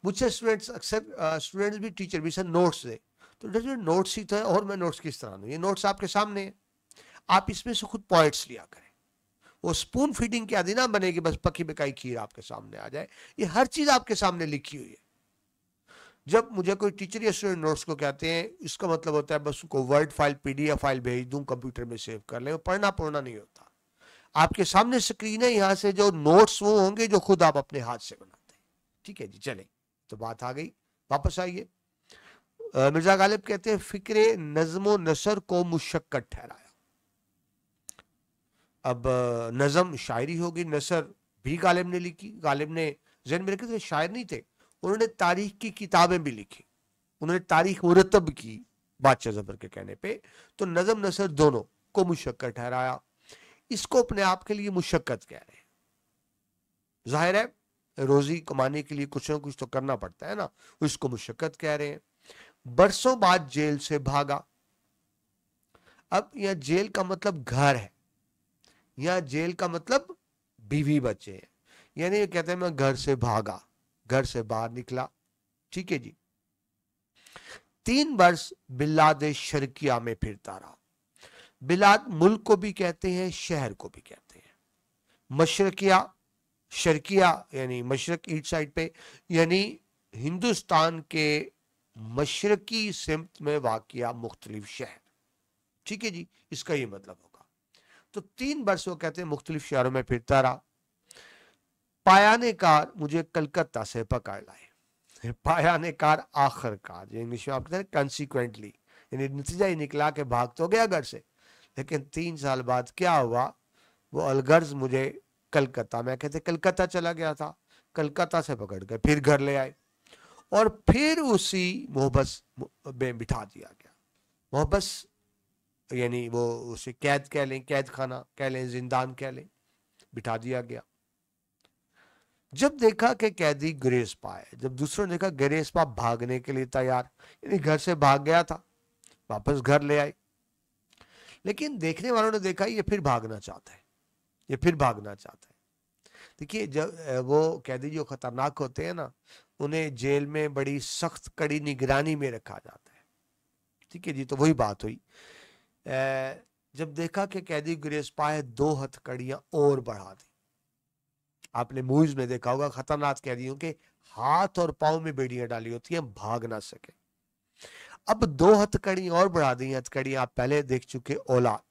मुझसे स्टूडेंट्स अक्सर स्टूडेंट्स भी टीचर भी सर नोट्स दे, तो नोट्स ही तो है और मैं नोट्स किस तरह दूं? ये नोट्स आपके सामने है, आप इसमें से खुद पॉइंट्स लिया करें। वो स्पून फीडिंग की आदि ना बने कि बस पकी पकाई खीर आपके सामने आ जाए। ये हर चीज आपके सामने लिखी हुई है। जब मुझे कोई टीचर या स्टूडेंट नोट्स को कहते हैं, इसका मतलब होता है बस उनको वर्ड फाइल पीडीएफ फाइल भेज दूं, कंप्यूटर में सेव कर ले। पढ़ना पढ़ना नहीं होता। आपके सामने स्क्रीन है, यहां से जो नोट्स वो होंगे जो खुद आप अपने हाथ से बनाते हैं। ठीक है जी, चले तो बात आ गई, वापस आइए। मिर्जा गालिब कहते हैं फिक्रे नज्म नसर को मुशक्कत ठहराया। अब नज्म शायरी होगी, नसर भी गालिब ने लिखी। गालिब ने ज़हन में रखे थे शायर नहीं थे, उन्होंने तारीख की किताबें भी लिखी, उन्होंने तारीख मुरतब की बादशाह ज़फर के कहने पे। तो नज़म नसर दोनों को मुशक्कत ठहराया। इसको अपने आप के लिए मुशक्कत कह रहे हैं। जाहिर है रोजी कमाने के लिए कुछ ना कुछ तो करना पड़ता है ना, इसको मुशक्कत कह रहे हैं। बरसों बाद जेल से भागा। अब यह जेल का मतलब घर है, यह जेल का मतलब बीवी बच्चे हैं। यानी ये कहते हैं मैं घर से भागा, घर से बाहर निकला। ठीक है जी। 3 वर्ष बिलाद शर्किया में फिरता रहा। बिलाद मुल्क को भी कहते हैं, शहर को भी कहते हैं। मशरकिया, शर्किया यानी मशरक ईस्ट साइड पे, यानी हिंदुस्तान के मशरकी सिमत में वाक़िया मुख्तलिफ शहर। ठीक है जी, इसका ये मतलब होगा। तो 3 वर्ष वो कहते हैं मुख्तलिफ शहरों में फिरता रहा। पायाने कार मुझे कलकत्ता से पकड़ लाए। पायाने कार आखिरकार, इंग्लिश में आप कहते हैं कंसिक्वेंटली, यानी नतीजा ही निकला कि भाग तो गया घर से, लेकिन 3 साल बाद क्या हुआ, वो अलगर्ज मुझे कलकत्ता, मैं कहते कलकत्ता चला गया था, कलकत्ता से पकड़ के फिर घर ले आए और फिर उसी मोहबस में बिठा दिया गया। मोहबस यानी वो उसे कैद कह लें, कैद खाना कह लें, जिंदान कह लें, बिठा दिया गया। जब देखा कि कैदी ग्रेस पा है, जब दूसरों ने देखा ग्रेस पा भागने के लिए तैयार, यानी घर से भाग गया था, वापस घर ले आए। लेकिन देखने वालों ने देखा ये फिर भागना चाहता है, ये फिर भागना चाहता है। देखिए, जब वो कैदी जो खतरनाक होते हैं ना, उन्हें जेल में बड़ी सख्त कड़ी निगरानी में रखा जाता है। ठीक है जी, तो वही बात हुई। जब देखा कि कैदी ग्रेस पा है, 2 हथकड़ियां और बढ़ा दी। आपने मूवीज में देखा होगा खतरनाक कैदियों के हाथ और पांव में बेड़ियां डाली होती हैं, भाग ना सके। अब 2 हथकड़ी और बढ़ा दी। हथकड़ी आप पहले देख चुके, औलाद,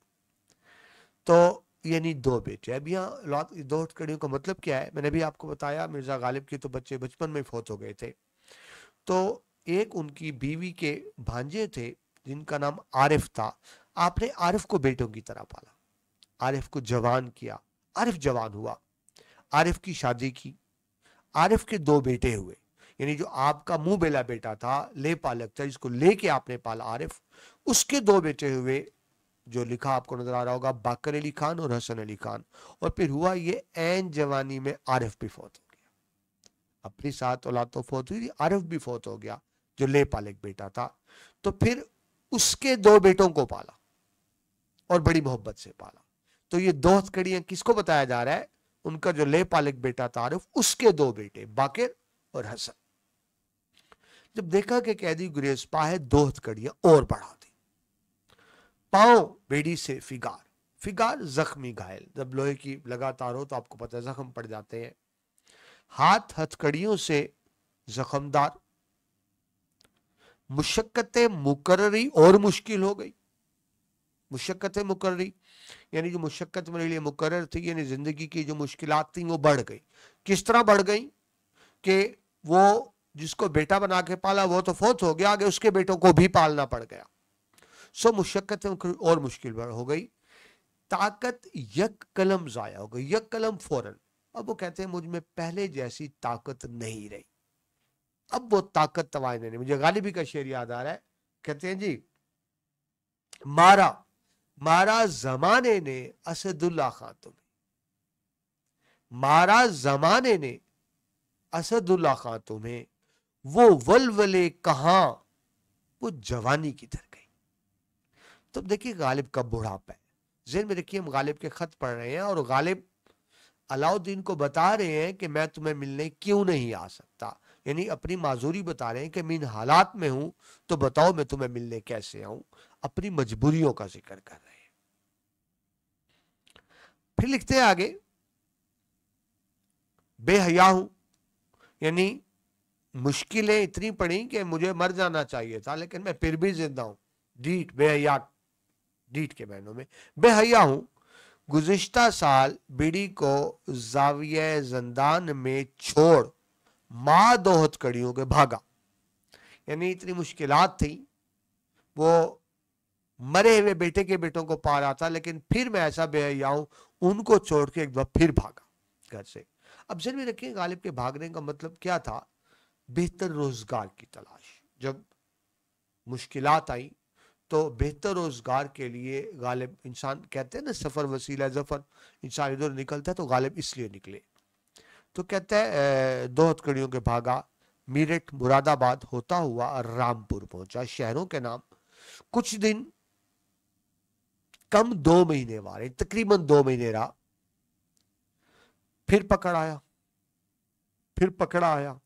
तो यानी 2 बेटे। अब यहाँ 2 हथकड़ियों का मतलब क्या है, मैंने भी आपको बताया, मिर्जा गालिब के तो बच्चे बचपन में फौत हो गए थे। तो एक उनकी बीवी के भांजे थे जिनका नाम आरिफ था। आपने आरिफ को बेटों की तरह पाला, आरिफ को जवान किया, आरिफ जवान हुआ, आरिफ की शादी की, आरिफ के 2 बेटे हुए। यानी जो आपका मुंह बेला बेटा था, ले पालक था, जिसको लेके आपने पाला आरिफ, उसके दो बेटे हुए, जो लिखा आपको नजर आ रहा होगा, बाकर अली खान और हसन अली खान। और फिर हुआ ये, ऐन जवानी में आरिफ भी फौत हो गया। अपनी 7 औलाद तो फौत हुई थी, आरिफ भी फौत हो गया जो ले पालक बेटा था। तो फिर उसके 2 बेटों को पाला और बड़ी मोहब्बत से पाला। तो ये 2 हथकड़ियां किसको बताया जा रहा है? उनका जो ले पालक बेटा था आरिफ, उसके 2 बेटे बाकिर और हसन। जब देखा कि कैदी गुरेज पा है, 2 हथकड़ियां और बढ़ा दी। पांव बेड़ी से फिगार, फिगार जख्मी घायल, जब लोहे की लगातार हो तो आपको पता है जख्म पड़ जाते हैं। हाथ हथकड़ियों से जख्मदार, मुशक्कत मुकर्ररी और मुश्किल हो गई। मुशक्कत मुकर्ररी यानी जो मुशक्कत मेरे लिए मुकर्रर थी, यानी जिंदगी की जो मुश्किलात थी वो बढ़ गई। किस तरह बढ़ गई कि वो जिसको बेटा बना के पाला वो तो फौत हो गया, आगे उसके बेटों को भी पालना पड़ गया। सो मुशक्कत और मुश्किल हो गई। ताकत यक कलम जाया हो गई, यक कलम फौरन। अब वो कहते हैं मुझ में पहले जैसी ताकत नहीं रही, अब वो ताकत तवायन नहीं। मुझे गालिबी का शेर याद आ रहा है, कहते हैं जी, मारा मारा जमाने ने असदुल्ला खां तुम्हें, मारा जमाने ने असदुल्ला खां तुम्हें, वो वलवले कहां वो जवानी किधर गई। तो देखिए गालिब का बुढ़ापा है। ज़हन में रखिए, हम गालिब के खत पढ़ रहे हैं और गालिब अलाउद्दीन को बता रहे हैं कि मैं तुम्हें मिलने क्यों नहीं आ सकता, यानी अपनी माजूरी बता रहे हैं कि मैं इन हालात में हूं, तो बताओ मैं तुम्हें मिलने कैसे आऊं। अपनी मजबूरियों का जिक्र कर रहे हैं। फिर लिखते हैं आगे, बेहया हूं, यानी मुश्किलें इतनी पड़ी कि मुझे मर जाना चाहिए था, लेकिन मैं फिर भी जिंदा हूं। डीठ, बेहया, डीठ के महीनों में बेहया हूं। गुज़िश्ता साल बीड़ी को जाविये ज़िंदान में छोड़ माँ 2 हथकड़ियों के भागा। यानी इतनी मुश्किलात थी, वो मरे हुए बेटे के बेटों को पा रहा था, लेकिन फिर मैं ऐसा बेहया हूं, उनको छोड़ के एक बार फिर भागा घर से। अब ज़हन में रखिए, गालिब के भागने का मतलब क्या था? बेहतर रोजगार की तलाश। जब मुश्किलात आई तो बेहतर रोजगार के लिए गालिब, इंसान कहते हैं ना सफर वसीला जफर, इंसान इधर निकलता है तो गालिब इसलिए निकले। तो कहता है 2 हथकड़ियों के भागा, मीरठ मुरादाबाद होता हुआ रामपुर पहुंचा, शहरों के नाम। कुछ दिन कम 2 महीने वाले, तकरीबन 2 महीने रहा, फिर पकड़ आया, फिर पकड़ा आया,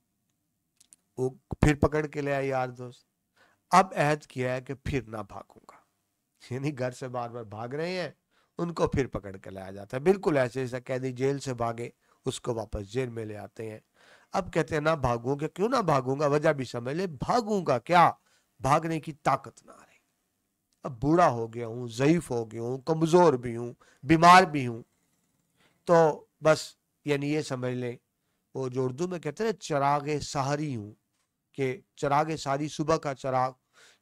वो फिर पकड़ के ले आया यार दोस्त। अब अहद किया है कि फिर ना भागूंगा, यानी घर से बार बार भाग रहे हैं, उनको फिर पकड़ के लाया जाता है। बिल्कुल ऐसे जैसा कैदी जेल से भागे, उसको वापस जेल में ले आते हैं। अब कहते हैं ना भागूंगा, क्यों ना भागूंगा, वजह भी समझ ले, भागूंगा क्या, भागने की ताकत ना रही। अब बूढ़ा हो गया हूं, ज़ईफ हो गया हूं, कमजोर भी हूं, बीमार भी हूं, तो बस यानी ये समझ ले, वो जो उर्दू में कहते हैं चरागे सहारी हूं, कि चरागे सारी, सुबह का चराग,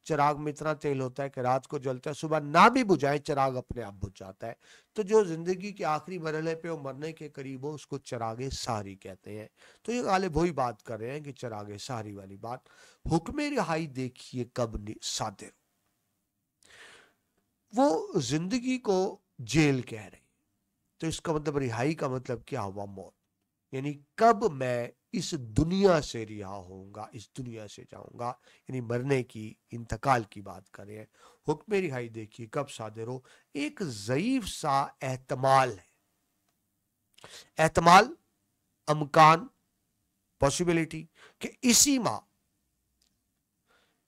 चराग में इतना तेल होता है कि रात को जलता है, सुबह ना भी बुझाए चराग अपने आप बुझ जाता है। तो जो जिंदगी के आखिरी मरहले पे वो मरने के करीब हो, उसको चरागे सारी कहते हैं। तो ये गालिब वही बात कर रहे हैं कि चरागे सारी वाली बात। हुक्म रिहाई देखिए कब सादिर, वो जिंदगी को जेल कह रहे हैं, तो इसका मतलब रिहाई का मतलब क्या हुआ? मौत। यानी कब मैं इस दुनिया से रिहा होऊंगा, इस दुनिया से जाऊंगा, यानी मरने की, इंतकाल की बात कर रहे हैं। हुक्म रिहाई देखिए कब सादिर हो। एक ज़ईफ सा एहतमाल है, एहतमाल, अमकान, पॉसिबिलिटी, कि इसी माह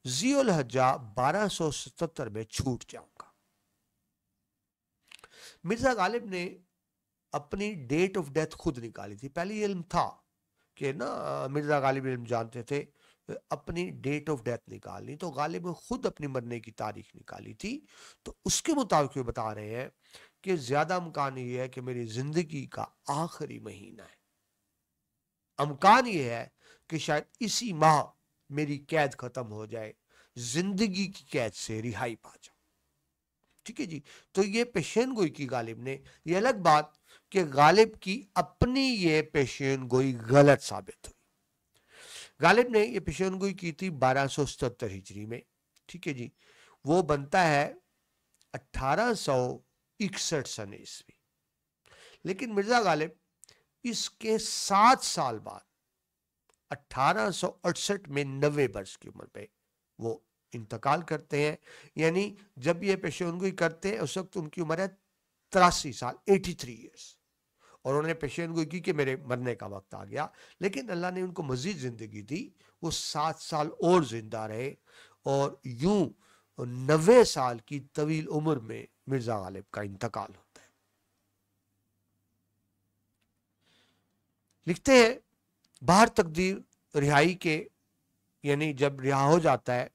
ज़ीउल हज्जा 1277 में छूट जाऊंगा। मिर्जा गालिब ने अपनी डेट ऑफ डेथ खुद निकाली थी। पहले ये इल्म था कि ना, मिर्जा गालिब इल्म जानते थे, अपनी डेट ऑफ डेथ निकालनी, तो गालिब ने खुद अपनी मरने की तारीख निकाली थी। तो उसके मुताबिक वो बता रहे हैं कि ज्यादा अमकान ये है कि मेरी जिंदगी का आखिरी महीना है, अमकान ये है कि शायद इसी माह मेरी कैद खत्म हो जाए, जिंदगी की कैद से रिहाई पा जाऊं। ठीक है जी। तो ये पेशेन गोई की गालिब ने। ये अलग बात कि गालिब की अपनी ये पेशेन गोई गलत साबित हुई। गालिब ने ये पेशेनगोई की थी 1277 हिजरी में, ठीक है जी। वो बनता है 1861 सन ईस्वी। लेकिन मिर्जा गालिब इसके 7 साल बाद 1868 में 90 वर्ष की उम्र पे वो इंतकाल करते हैं। यानी जब ये पेशेनगोई करते हैं उस वक्त उनकी उम्र है 83 साल, 83 ईयर्स। और उन्होंने पेशेनगोई की कि मेरे मरने का वक्त आ गया, लेकिन अल्लाह ने उनको मजीद जिंदगी दी, वो 7 साल और जिंदा रहे और यूं 90 साल की तवील उम्र में मिर्जा गालिब का इंतकाल होता है। लिखते हैं बाहर तकदीर रिहाई के, यानी जब रिहा हो जाता है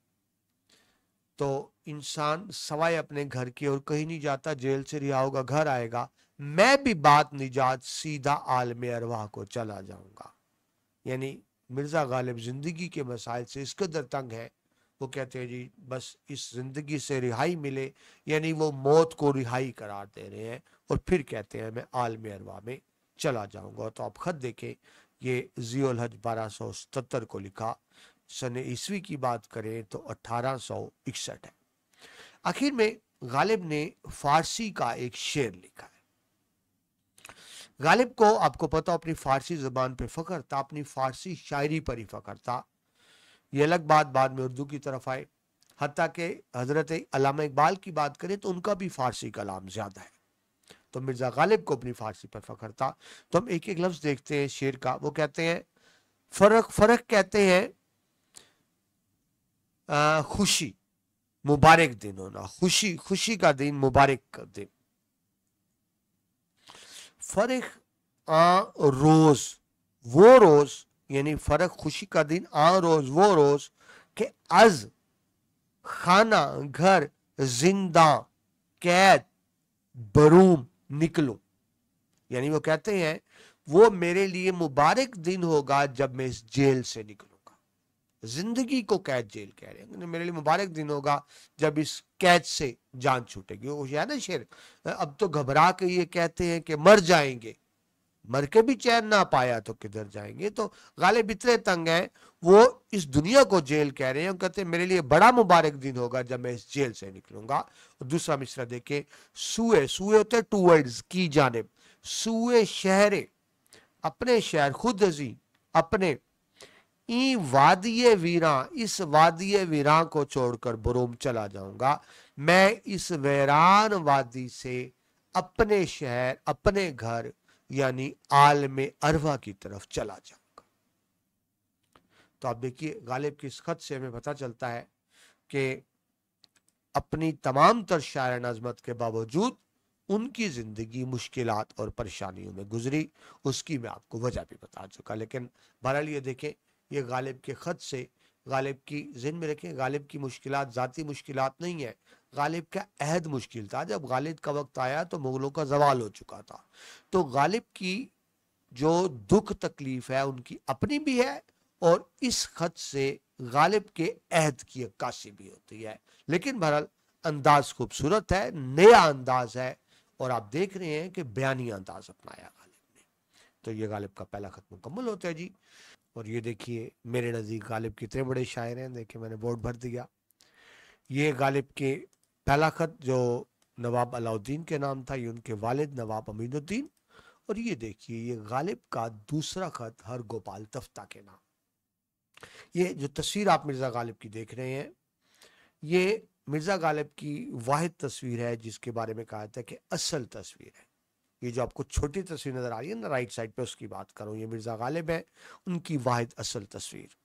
तो इंसान सवाए अपने घर की और कहीं नहीं जाता, जेल से रिहा होगा घर आएगा, मैं भी बात निजात सीधा आलम अरवाह को चला जाऊंगा। यानी मिर्जा गालिब जिंदगी के मसाइल से इस कदर तंग है, वो कहते हैं जी बस इस जिंदगी से रिहाई मिले, यानी वो मौत को रिहाई करार दे रहे हैं और फिर कहते हैं मैं आलम अरवाह में चला जाऊंगा। तो आप खत देखें, ये ज़ीउल हज 1277 को लिखा, सन ईस्वी की बात करें तो 1861 है। आखिर में गालिब ने फारसी का एक शेर लिखा है। गालिब को आपको पता अपनी फारसी जबान पे फख्र था, अपनी फारसी शायरी पर ही फख्र था। ये अलग बात बाद में उर्दू की तरफ आए, हत्ता कि हजरत अल्लामा इकबाल की बात करें तो उनका भी फारसी कलाम ज्यादा है, तो मिर्जा गालिब को अपनी फारसी पर फख्र था। तो हम एक एक लफ्ज देखते हैं शेर का। वो कहते हैं फर्क फर्क कहते हैं खुशी मुबारक दिन होना, खुशी खुशी का दिन, मुबारक का दिन। फर्क आ रोज वो रोज, यानी फर्क खुशी का दिन, आ रोज वो रोज के अज खाना घर जिंदा कैद बरूम निकलूं। यानी वो कहते हैं वो मेरे लिए मुबारक दिन होगा जब मैं इस जेल से निकलूंगा। जिंदगी को कैद जेल कह रहे हैं, मेरे लिए मुबारक दिन होगा जब इस कैद से जान छूटेगी। वो है ना शेर, अब तो घबरा के ये कहते हैं कि मर जाएंगे, मर के भी चैन ना पाया तो किधर जाएंगे। तो गालिब इतने तंग हैं, वो इस दुनिया को जेल कह रहे हैं, कहते हैं मेरे लिए बड़ा मुबारक दिन होगा जब मैं इस जेल से निकलूंगा। और दूसरा मिसरा देखे, सुए सुए होते टूवर्ड्स की जानिब, सुए शहरे अपने शहर, खुद अजी अपने, ई वादिये वीरां इस वादिये वीरां को छोड़कर बरूम चला जाऊंगा, मैं इस वैरान वादी से अपने शहर अपने घर यानी आलम अरवा की तरफ चला जाऊंगा। तो आप देखिए गालिब की इस खत से हमें पता चलता है कि अपनी तमाम तर शायरान अजमत के बावजूद उनकी जिंदगी मुश्किलात और परेशानियों में गुजरी। उसकी मैं आपको वजह भी बता चुका, लेकिन बहरहाल ये देखें, ये गालिब के खत से गालिब की ज़हन में रखें, गालिब की मुश्किलात ज़ाती मुश्किलात नहीं है, गालिब का अहद मुश्किल था। जब गालिब का वक्त आया तो मुगलों का जवाल हो चुका था। तो गालिब की जो दुख तकलीफ है उनकी अपनी भी है और इस खत से गालिब के अहद की अक्कासी भी होती है। लेकिन बहरहाल अंदाज खूबसूरत है, नया अंदाज है और आप देख रहे हैं कि बयानी अंदाज अपनाया गालिब ने। तो ये गालिब का पहला खत मुकम्मल होता है जी। और ये देखिए मेरे नज़दीक गालिब कितने बड़े शायर हैं, देखिए मैंने बोर्ड भर दिया। ये गालिब के पहला खत जो नवाब अलाउद्दीन के नाम था, ये उनके वालिद नवाब अमीनुद्दीन। और ये देखिए ये गालिब का दूसरा खत हर गोपाल तफ्ता के नाम। ये जो तस्वीर आप मिर्ज़ा गालिब की देख रहे हैं, ये मिर्ज़ा गालिब की वाहिद तस्वीर है जिसके बारे में कहा था कि असल तस्वीर है। ये जो आपको छोटी तस्वीर नजर आ रही है ना राइट साइड पे, उसकी बात करूं, ये मिर्ज़ा गालिब है, उनकी वाहिद असल तस्वीर।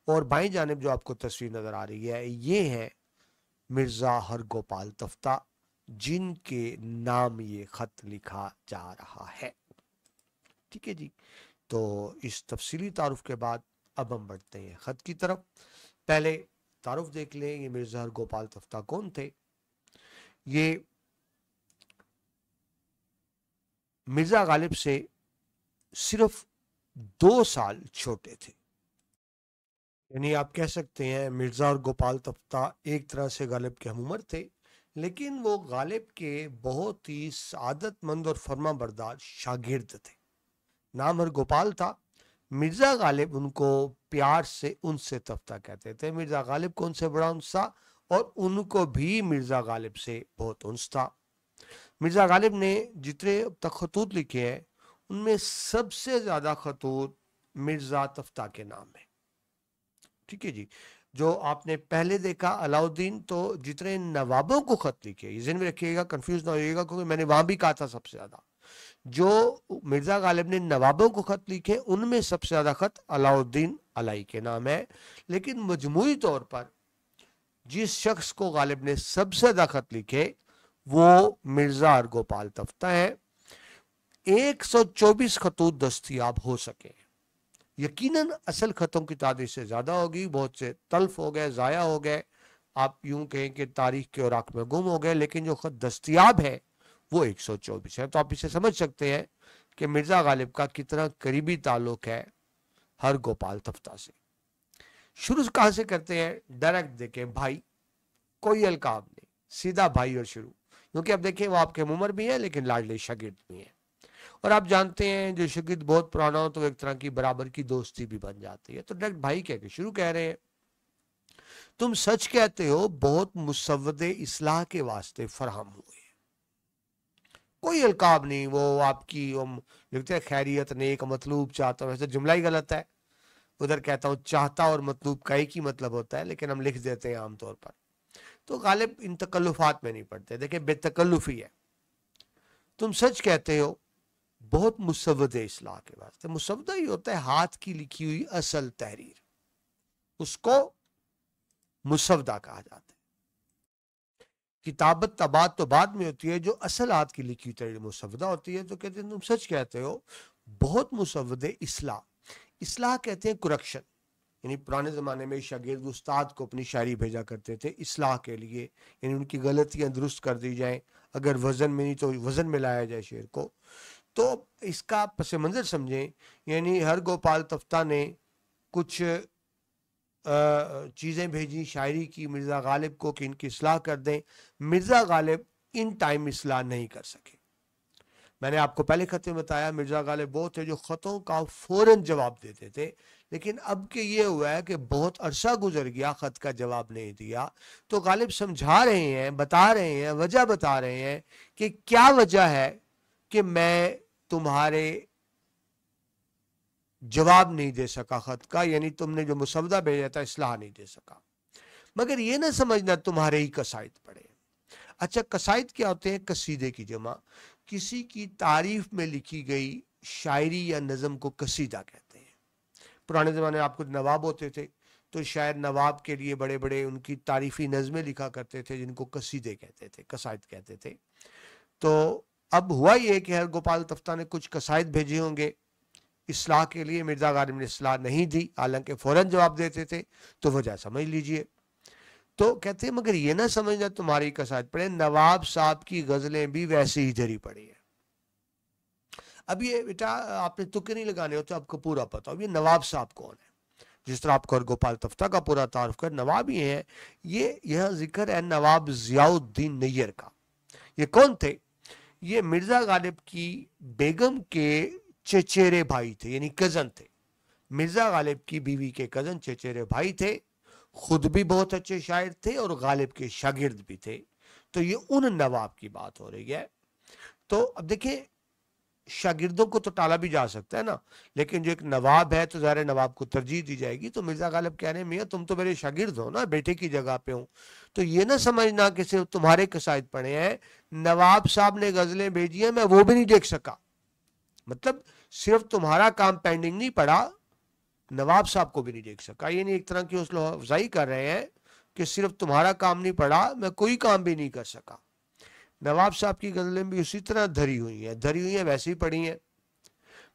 और बाईं जानिब जो आपको तस्वीर नजर आ रही है, ये है मिर्ज़ा हरगोपाल तफ्ता, जिनके नाम ये खत लिखा जा रहा है। ठीक है जी। तो इस तफसीली तारुफ के बाद अब हम बढ़ते हैं खत की तरफ। पहले तारुफ देख लें, ये मिर्ज़ा हरगोपाल तफ्ता कौन थे। ये मिर्ज़ा गालिब से सिर्फ 2 साल छोटे थे। यानी आप कह सकते हैं मिर्ज़ा और गोपाल तफ्ता एक तरह से गालिब के हमउम्र थे, लेकिन वो गालिब के बहुत ही सादतमंद और फर्मा बरदार शागिर्द थे। नाम हर गोपाल था, मिर्जा गालिब उनको प्यार से उनसे तफ्ता कहते थे। मिर्जा गालिब को उनसे बड़ा उन्स था और उनको भी मिर्जा गालिब से बहुत उन्स था। मिर्जा गालिब ने जितने अब तक खतूत लिखे हैं उनमें सबसे ज्यादा खतूत मिर्जा तफ्ता के नाम है। ठीक है जी। जो आपने पहले देखा अलाउद्दीन तो जितने नवाबों को खत लिखे, ये ज़हन में रखिएगा, कंफ्यूज ना होइएगा, क्योंकि मैंने वहां भी कहा था सबसे ज्यादा जो मिर्जा गालिब ने नवाबों को खत लिखे उनमें सबसे ज्यादा खत अलाउद्दीन अलाई के नाम है। लेकिन मजमूई तौर पर जिस शख्स को गालिब ने सबसे ज्यादा खत लिखे वो मिर्जा अरगोपाल तफ्ता है। 124 खतूत दस्तयाब हो सके। यकीनन असल खतों की तादाद से ज्यादा होगी, बहुत से तल्फ हो गए, जाया हो गए, आप यूं कहें कि तारीख के औराक में गुम हो गए, लेकिन जो खत दस्तयाब है वो 124 है। तो आप इसे समझ सकते हैं कि मिर्जा गालिब का कितना करीबी ताल्लुक है हर गोपाल तफ्ता से। शुरू कहां से करते हैं? डायरेक्ट देखें, भाई, कोई अलकाब नहीं, सीधा भाई और शुरू, क्योंकि अब देखें वो आपके उम्र भी है लेकिन लाडले शागिर्द भी हैं। और आप जानते हैं जो शागिर्द बहुत पुराना हो तो एक तरह की बराबर की दोस्ती भी बन जाती है। तो डायरेक्ट भाई कह के शुरू कह रहे हैं, तुम सच कहते हो बहुत मुसव्वदे इस्लाह के वास्ते फराहम हुए। कोई अलकाब नहीं, वो आपकी लिखते हैं खैरियत, नेक, मतलूब, चाहता हूं, वैसे जुमला ही गलत है, उधर कहता हूं चाहता और मतलूब का एक ही मतलब होता है, लेकिन हम लिख देते हैं आमतौर पर। तो गालिब इन तकल्लुफात में नहीं पड़ते। देखिए बेतकल्लुफी है, तुम सच कहते हो बहुत मुसव्वदे इस्लाह के वास्ते। मुसव्वदा ही होता है हाथ की लिखी हुई असल तहरीर, उसको मुसव्वदा कहा जाता है। किताबत तबात तो बाद में होती है, जो असल हाथ की लिखी हुई तहरीर मुसव्वदा होती है। तो कहते हैं तुम सच कहते हो बहुत मुसव्वदे इस्लाह। इस्लाह कहते हैं कुरेक्शन, यानी पुराने ज़माने में शागिर्द उस्ताद को अपनी शायरी भेजा करते थे इस्लाह के लिए, यानी उनकी गलतियां दुरुस्त कर दी जाएं, अगर वज़न में नहीं तो वज़न में लाया जाए शेर को। तो इसका पस मंज़र समझें, यानी हर गोपाल तफ्ता ने कुछ चीज़ें भेजी शायरी की मिर्ज़ा गालिब को कि इनकी इस्लाह कर दें। मिर्ज़ा गालिब इन टाइम इस्लाह नहीं कर सके। मैंने आपको पहले खत में बताया मिर्जा गालिब वो थे जो खतों का फौरन जवाब देते थे, लेकिन अब के ये हुआ है कि बहुत अरसा गुजर गया, खत का जवाब नहीं दिया। तो गालिब समझा रहे हैं, बता रहे हैं, वजह बता रहे हैं कि क्या वजह है कि मैं तुम्हारे जवाब नहीं दे सका खत का, यानी तुमने जो मुसवदा भेजा था इस्लाह नहीं दे सका। मगर ये ना समझना तुम्हारे ही कसाइद पड़े। अच्छा, कसाइद क्या होते हैं? कसीदे की जमा, किसी की तारीफ में लिखी गई शायरी या नज़म को कसीदा कहते हैं। पुराने ज़माने में आपको नवाब होते थे तो शायर नवाब के लिए बड़े बड़े उनकी तारीफी नज़में लिखा करते थे, जिनको कसीदे कहते थे, कसाइद कहते थे। तो अब हुआ ये कि हर गोपाल तफ्ता ने कुछ कसाइद भेजे होंगे इस्लाह के लिए, मिर्जा गालिब ने इस्लाह नहीं दी, हालांकि फौरन जवाब देते थे, तो वजह समझ लीजिए। तो कहते हैं मगर ये ना समझना तुम्हारी कसायद पड़े, नवाब साहब की गजलें भी वैसे ही धरी पड़ी है। अब ये बेटा आपने तुक्के नहीं लगाने होते, आपको पूरा पता हो ये नवाब साहब कौन है। जिस तरह आपको गोपाल तफ्ता का पूरा तारुफ कर, नवाब ही है ये। यह जिक्र है नवाब जियाउद्दीन नैयर का। ये कौन थे? ये मिर्जा गालिब की बेगम के चचेरे भाई थे, यानी कजन थे। मिर्जा गालिब की बीवी के कजन चचेरे भाई थे, खुद भी बहुत अच्छे शायर थे और गालिब के शागिर्द भी थे। तो ये उन नवाब की बात हो रही है। तो अब देखिए शागिर्दों को तो टाला भी जा सकता है ना, लेकिन जो एक नवाब है तो ज़ाहिर नवाब को तरजीह दी जाएगी। तो मिर्जा गालिब कह रहे हैं मियाँ तुम तो मेरे शागिर्द हो ना, बेटे की जगह पे हो, तो ये ना समझना कि सिर्फ तुम्हारे कसायद पढ़े हैं, नवाब साहब ने गजलें भेजी हैं मैं वो भी नहीं देख सका। मतलब सिर्फ तुम्हारा काम पेंडिंग नहीं पड़ा, नवाब साहब को भी नहीं देख सका। ये नहीं एक तरह की हौसला अफजाई कर रहे हैं कि सिर्फ तुम्हारा काम नहीं पड़ा, मैं कोई काम भी नहीं कर सका। नवाब साहब की गजलें भी उसी तरह धरी हुई हैं, वैसे ही पड़ी हैं।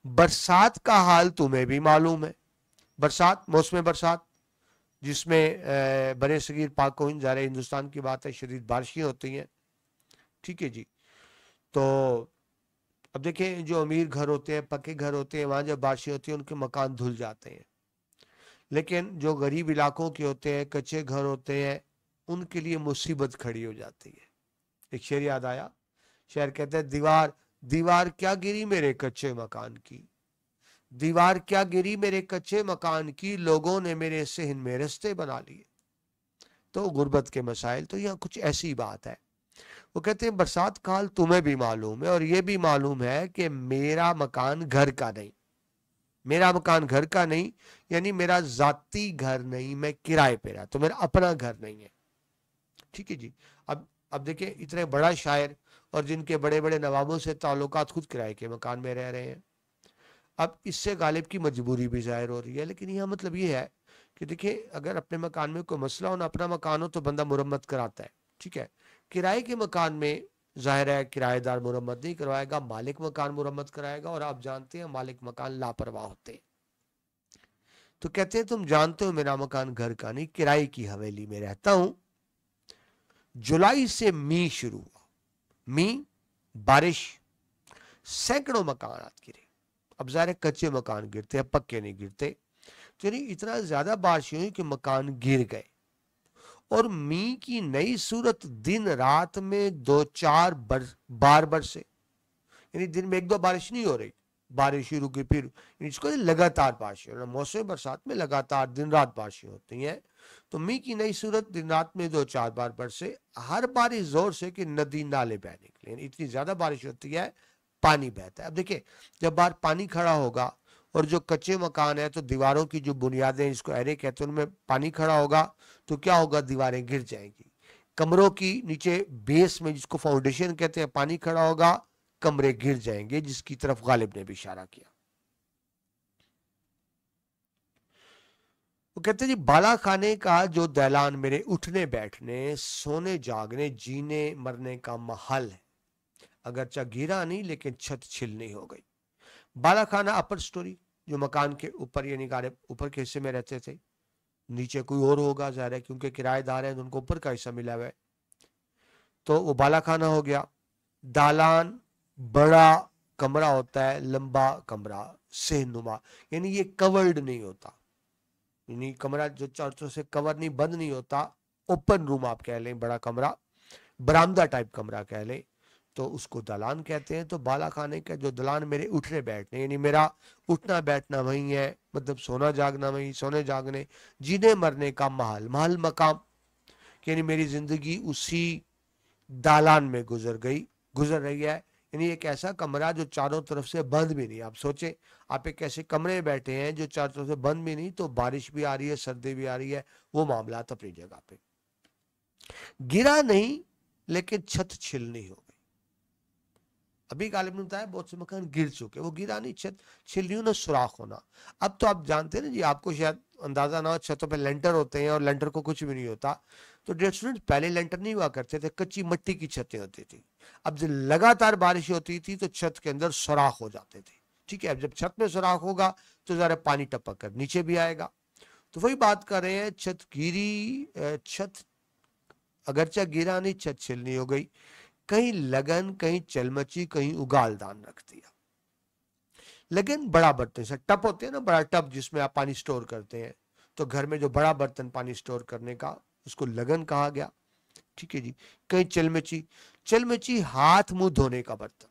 बरसात का हाल तुम्हें भी मालूम है, बरसात, मौसम बरसात, जिसमें बड़े सगीर पाक को ज़ाहिर हिंदुस्तान की बात है, शदीद बारिशें होती हैं। ठीक है जी। तो अब देखें जो अमीर घर होते हैं, पक्के घर होते हैं, वहाँ जब बारिशें होती हैं उनके मकान धुल जाते हैं, लेकिन जो गरीब इलाकों के होते हैं, कच्चे घर होते हैं, उनके लिए मुसीबत खड़ी हो जाती है। एक शेर याद आया, शेर कहते हैं दीवार दीवार क्या गिरी मेरे कच्चे मकान की, दीवार क्या गिरी मेरे कच्चे मकान की, लोगों ने मेरे सहन में रस्ते बना लिए। तो गुर्बत के मसाइल, तो यहाँ कुछ ऐसी बात है। वो कहते हैं बरसात का हाल तुम्हें भी मालूम है और ये भी मालूम है कि मेरा मकान घर का नहीं, मेरा मकान घर का नहीं, यानी मेरा जाती घर नहीं, मैं किराए पे रहा, तो मेरा अपना घर नहीं है। ठीक है जी। अब देखिए, इतने बड़ा शायर और जिनके बड़े बड़े नवाबों से ताल्लुकात, खुद किराए के मकान में रह रहे हैं। अब इससे गालिब की मजबूरी भी जाहिर हो रही है, लेकिन यह मतलब ये है कि देखिए, अगर अपने मकान में कोई मसला हो ना, अपना मकान हो तो बंदा मुरम्मत कराता है, ठीक है। किराए के मकान में जाहिर है किराएदार मुरम्मत नहीं करवाएगा, मालिक मकान मुरम्मत कराएगा, और आप जानते हैं मालिक मकान लापरवाह होते हैं। तो कहते हैं तुम जानते हो मेरा मकान घर का नहीं, किराए की हवेली में रहता हूं। जुलाई से मी शुरू हुआ, मी बारिश, सैकड़ों मकान गिरे। अब ज़ाहिर है कच्चे मकान गिरते हैं, पक्के नहीं गिरते। तो यानी इतना ज्यादा बारिश हुई कि मकान गिर गए, और मी की नई सूरत दिन रात में 2-4 बार बरसे। यानी दिन में 1-2 बारिश नहीं हो रही, बारिश शुरू की, फिर इसको लगातार बारिश हो रही। मौसम बरसात में लगातार दिन रात बारिशें होती हैं। तो मी की नई सूरत दिन रात में 2-4 बार बरसे, हर बारिश जोर से कि नदी नाले बह निकले। इतनी ज्यादा बारिश होती है, पानी बहता है। अब देखिए, जब बाहर पानी खड़ा होगा और जो कच्चे मकान है, तो दीवारों की जो बुनियादें, इसको एरे कहते हैं, उनमें पानी खड़ा होगा तो क्या होगा, दीवारें गिर जाएंगी। कमरों की नीचे बेस में, जिसको फाउंडेशन कहते हैं, पानी खड़ा होगा, कमरे गिर जाएंगे, जिसकी तरफ गालिब ने भी इशारा किया। वो कहते जी, बाला खाने का जो दैलान मेरे उठने बैठने, सोने जागने, जीने मरने का महल है, अगरचा गिरा नहीं लेकिन छत छिलनी हो गई। बाला खाना अपर स्टोरी, जो मकान के ऊपर, यानी गालिब ऊपर के हिस्से में रहते थे, नीचे कोई और होगा ज़ाहिर है, क्योंकि किराएदार हैं तो उनको ऊपर का हिस्सा मिला हुआ है, तो वो बाला खाना हो गया। दालान बड़ा कमरा होता है, लंबा कमरा, सहनुमा, यानी ये कवर्ड नहीं होता, यानी कमरा जो चारों से कवर नहीं, बंद नहीं होता, ओपन रूम आप कह लें, बड़ा कमरा, बरामदा टाइप कमरा कह लें, तो उसको दलान कहते हैं। तो बाला खाने का जो दलान मेरे उठने बैठने, यानी मेरा उठना बैठना वही है, मतलब सोना जागना वही, सोने जागने, जीने मरने का महल, महल मकाम, यानी मेरी जिंदगी उसी दालान में गुजर रही है। यानी एक ऐसा कमरा जो चारों तरफ से बंद भी नहीं। आप सोचे, आप एक ऐसे कमरे में बैठे हैं जो चारों तरफ से बंद भी नहीं, तो बारिश भी आ रही है, सर्दी भी आ रही है, वो मामला अपनी जगह पे। गिरा नहीं लेकिन छत छिलनी हो गई। अभी गालिब ने बताया बहुत से मकान गिर चुके, वो गिरा नहीं, छत छिलनी होना, सुराख होना। अब तो आप जानते हैं ना जी, आपको शायद अंदाजा ना हो, छतों पे लेंटर होते हैं और लेंटर को कुछ भी नहीं होता। तो डियर स्टूडेंट, पहले लेंटर नहीं हुआ करते थे, कच्ची मिट्टी की छतें होती थी। अब जब लगातार बारिश होती थी तो छत के अंदर सुराख हो जाते थे, ठीक है। अब जब छत में सुराख होगा तो जरा पानी टपक कर नीचे भी आएगा। तो वही बात कर रहे हैं, छत गिरी, छत अगरचा गिरा नहीं, छत छिलनी हो गई। कहीं लगन, कहीं चलमची, कहीं उगालदान रख दिया। लगन बड़ा बर्तन, से टप होते हैं ना, बड़ा टप जिसमें आप पानी स्टोर करते हैं, तो घर में जो बड़ा बर्तन पानी स्टोर करने का, उसको लगन कहा गया, ठीक है जी। कहीं चलमची, चलमची हाथ मुंह धोने का बर्तन,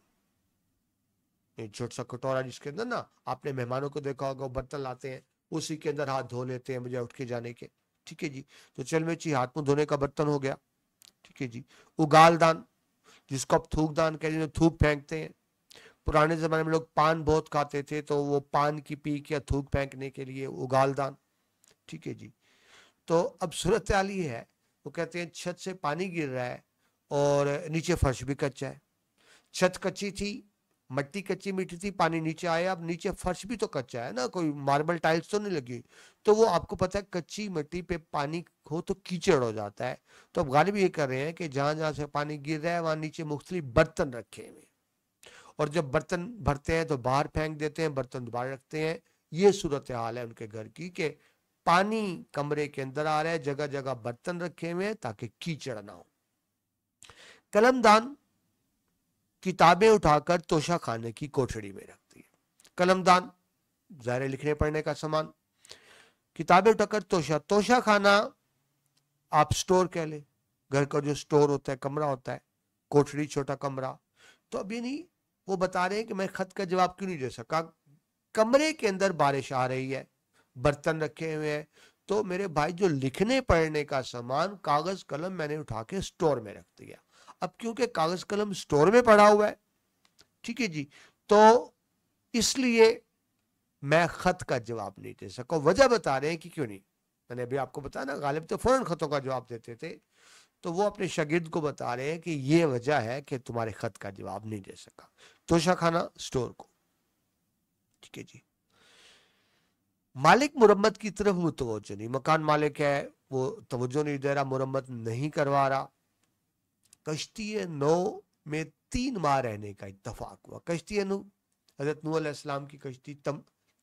छोटा सा कटोरा जिसके अंदर ना, आपने मेहमानों को देखा होगा, बर्तन लाते हैं, उसी के अंदर हाथ धो लेते हैं मुझे उठ के जाने के, ठीक है जी। तो चलमची हाथ मुंह धोने का बर्तन हो गया, ठीक है जी। उगालदान, जिसको आप थूक दान कहते हैं, थूक फेंकते हैं। पुराने जमाने में लोग पान बहुत खाते थे, तो वो पान की पीक या थूक फेंकने के लिए उगालदान, ठीक है जी। तो अब सूरत हाल ये है, वो कहते हैं छत से पानी गिर रहा है और नीचे फर्श भी कच्चा है। छत कच्ची थी, मिट्टी कच्ची मीठी थी, पानी नीचे आया, अब नीचे फर्श भी तो कच्चा है ना, कोई मार्बल टाइल्स तो नहीं लगी। तो वो आपको पता है, कच्ची मिट्टी पे पानी हो तो कीचड़ हो जाता है। तो अब गालिब ये कर रहे हैं कि जहां जहां से पानी गिर रहा है वहां नीचे मुख्तलिफ बर्तन रखे हुए, और जब बर्तन भरते हैं तो बाहर फेंक देते हैं, बर्तन दोबारा रखते हैं। ये सूरत हाल है उनके घर की, कि पानी कमरे के अंदर आ रहा है, जगह जगह बर्तन रखे हुए हैं ताकि कीचड़ ना हो। कलमदान, किताबें उठाकर तोशा खाने की कोठड़ी में रखती है। कलमदान ज़ाहिर लिखने पढ़ने का सामान, किताबें उठाकर तोशा, तोशा खाना आप स्टोर कह ले, घर का जो स्टोर होता है, कमरा होता है, कोठड़ी छोटा कमरा। तो अब ये नहीं, वो बता रहे हैं कि मैं खत का जवाब क्यों नहीं दे सका, कमरे के अंदर बारिश आ रही है, बर्तन रखे हुए हैं, तो मेरे भाई जो लिखने पढ़ने का सामान, कागज कलम मैंने उठा के स्टोर में रख दिया। अब क्योंकि कागज कलम स्टोर में पड़ा हुआ है, ठीक है जी, तो इसलिए मैं खत का जवाब नहीं दे सका। वजह बता रहे हैं कि क्यों नहीं। मैंने अभी आपको बताया ना, गालिब तो फौरन खतों का जवाब देते थे, तो वो अपने शागिर्द को बता रहे हैं कि ये वजह है कि तुम्हारे खत का जवाब नहीं दे सका। तोशा खाना स्टोर को, ठीक है जी। मालिक मुरम्मत की तरफ वो तवज्जो नहीं, मकान मालिक है वो तवज्जो नहीं दे रहा, मुरम्मत नहीं करवा रहा। कश्ती नौ में 3 माह रहने का इत्तफाक हुआ। कश्ती नूह, हजरत नूह अलैहिस्सलाम की कश्ती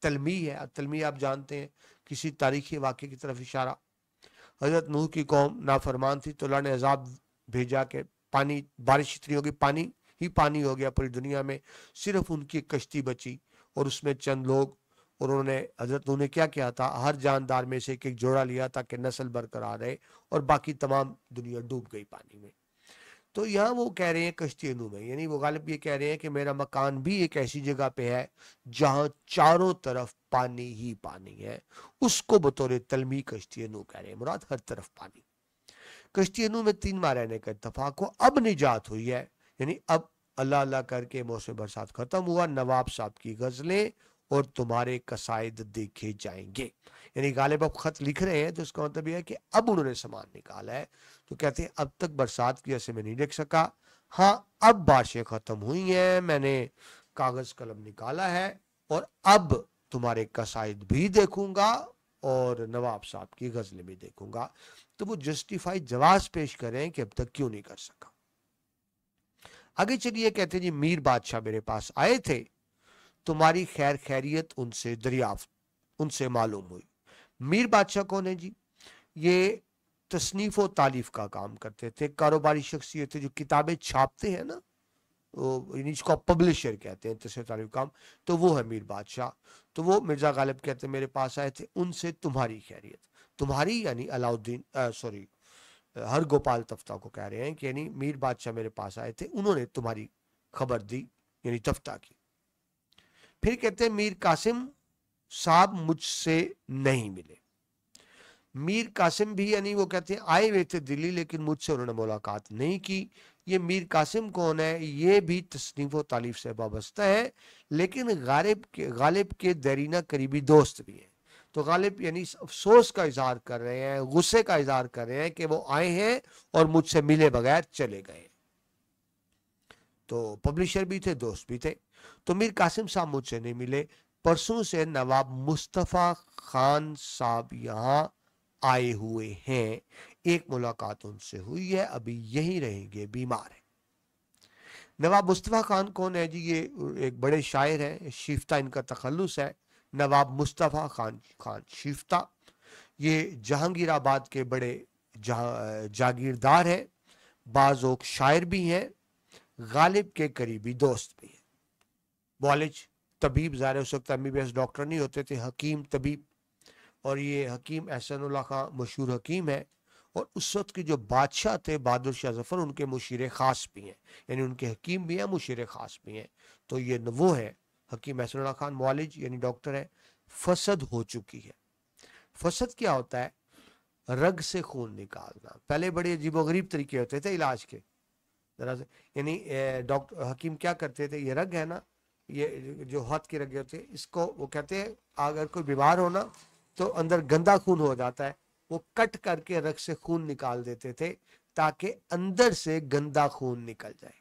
तलमी है। तलमी आप जानते हैं, किसी तारीखी वाक़े की तरफ इशारा। हजरत नूह की कौम नाफरमान थी तो अल्लाह ने अजाब भेजा के पानी, बारिश इतनी होगी, पानी ही पानी हो गया पूरी दुनिया में, सिर्फ उनकी कश्ती बची और उसमें चंद लोग। और उन्होंने, हजरत नूह ने क्या किया था, हर जानदार में से एक एक जोड़ा लिया ताकि नस्ल बरकरार रहे, और बाकी तमाम दुनिया डूब गई पानी में। तो यहाँ वो कह रहे हैं कश्ती नूह में, यानी वो गालिब ये कह रहे हैं कि मेरा मकान भी एक ऐसी जगह पे है जहां चारों तरफ पानी ही पानी है, उसको बतौर तलमी कश्ती नूह कह रहे हैं, मुराद हर तरफ पानी। कश्ती नूह में 3 माह रहने का इत्तफाक हो, अब निजात हुई है, यानी अब अल्लाह अल्लाह करके मौसम बरसात खत्म हुआ, नवाब साहब की गजलें और तुम्हारे कसाइद देखे जाएंगे। यानी गालिब अब खत लिख रहे हैं तो इसका मतलब यह है कि अब उन्होंने सामान निकाला है। तो कहते हैं अब तक बरसात की वजह से मैं नहीं देख सका, हाँ अब बारिशें खत्म हुई हैं, मैंने कागज कलम निकाला है और अब तुम्हारे कसाइद भी देखूंगा और नवाब साहब की गजलें भी देखूंगा। तो वो जस्टिफाई जवाब पेश करें कि अब तक क्यों नहीं कर सका। आगे चलिए, कहते हैं जी मीर बादशाह मेरे पास आए थे, तुम्हारी खैर खैरियत उनसे दरियाफ्त, उनसे मालूम हुई। मीर बादशाह कौन है जी? ये तसनीफ और तालीफ का काम करते थे, कारोबारी शख्सियत जो किताबें छापते हैं ना, इसको पब्लिशर कहते हैं, तसनीफ तालीफ काम, तो वो है मीर बादशाह। तो वो मिर्जा गालिब कहते हैं मेरे पास आए थे, उनसे तुम्हारी खैरियत, तुम्हारी यानी अलाउद्दीन सॉरी हर गोपाल तफ्ता को कह रहे हैं कि यानी मीर बादशाह मेरे पास आए थे, उन्होंने तुम्हारी खबर दी, यानी तफ्ता की। फिर कहते हैं मीर कासिम साहब मुझसे नहीं मिले। मीर कासिम भी, यानी वो कहते हैं आए हुए थे दिल्ली लेकिन मुझसे उन्होंने मुलाकात नहीं की। ये मीर कासिम कौन है? ये भी तसनीफ व तालीफ से वाबस्ता है, लेकिन गालिब के दरीना करीबी दोस्त भी हैं। तो गालिब यानी अफसोस का इजहार कर रहे हैं, गुस्से का इजहार कर रहे हैं कि वो आए हैं और मुझसे मिले बगैर चले गए। तो पब्लिशर भी थे, दोस्त भी थे। तो मीर कासिम साहब मुझसे नहीं मिले, परसों से नवाब मुस्तफ़ा खान साहब यहाँ आए हुए हैं, एक मुलाकात उनसे हुई है, अभी यहीं रहेंगे, बीमार है। नवाब मुस्तफ़ा खान कौन है जी? ये एक बड़े शायर हैं, शिफ्ता इनका तखल्लुस है, नवाब मुस्तफ़ा खान शिफ्ता। ये जहांगीराबाद के बड़े जागीरदार हैं, बाज़ोक शायर भी हैं, गालिब के करीबी दोस्त भी हैं। मुआलिज, तबीब, ज़ाहिर उस वक्त MBBS डॉक्टर नहीं होते थे, हकीम तबीब। और ये हकीम एहसानुल्लाह खां मशहूर हकीम है, और उस वक्त के जो बादशाह थे बहादुर शाह जफर, उनके मुशीर ख़ास भी हैं, यानी उनके हकीम भी हैं, मुशीर ख़ास भी हैं। तो ये वो है हकीम एहसानुल्लाह खान, मुआलिज यानी डॉक्टर है। फसद हो चुकी है। फसद क्या होता है? रग से खून निकालना। पहले बड़े अजीबोगरीब तरीके होते थे इलाज के, जरा से, यानी डॉक्टर हकीम क्या करते थे, ये रग है ना, ये जो हाथ की रगे होते हैं, इसको वो कहते हैं अगर कोई बीमार हो ना तो अंदर गंदा खून हो जाता है, वो कट करके रग से खून निकाल देते थे ताकि अंदर से गंदा खून निकल जाए।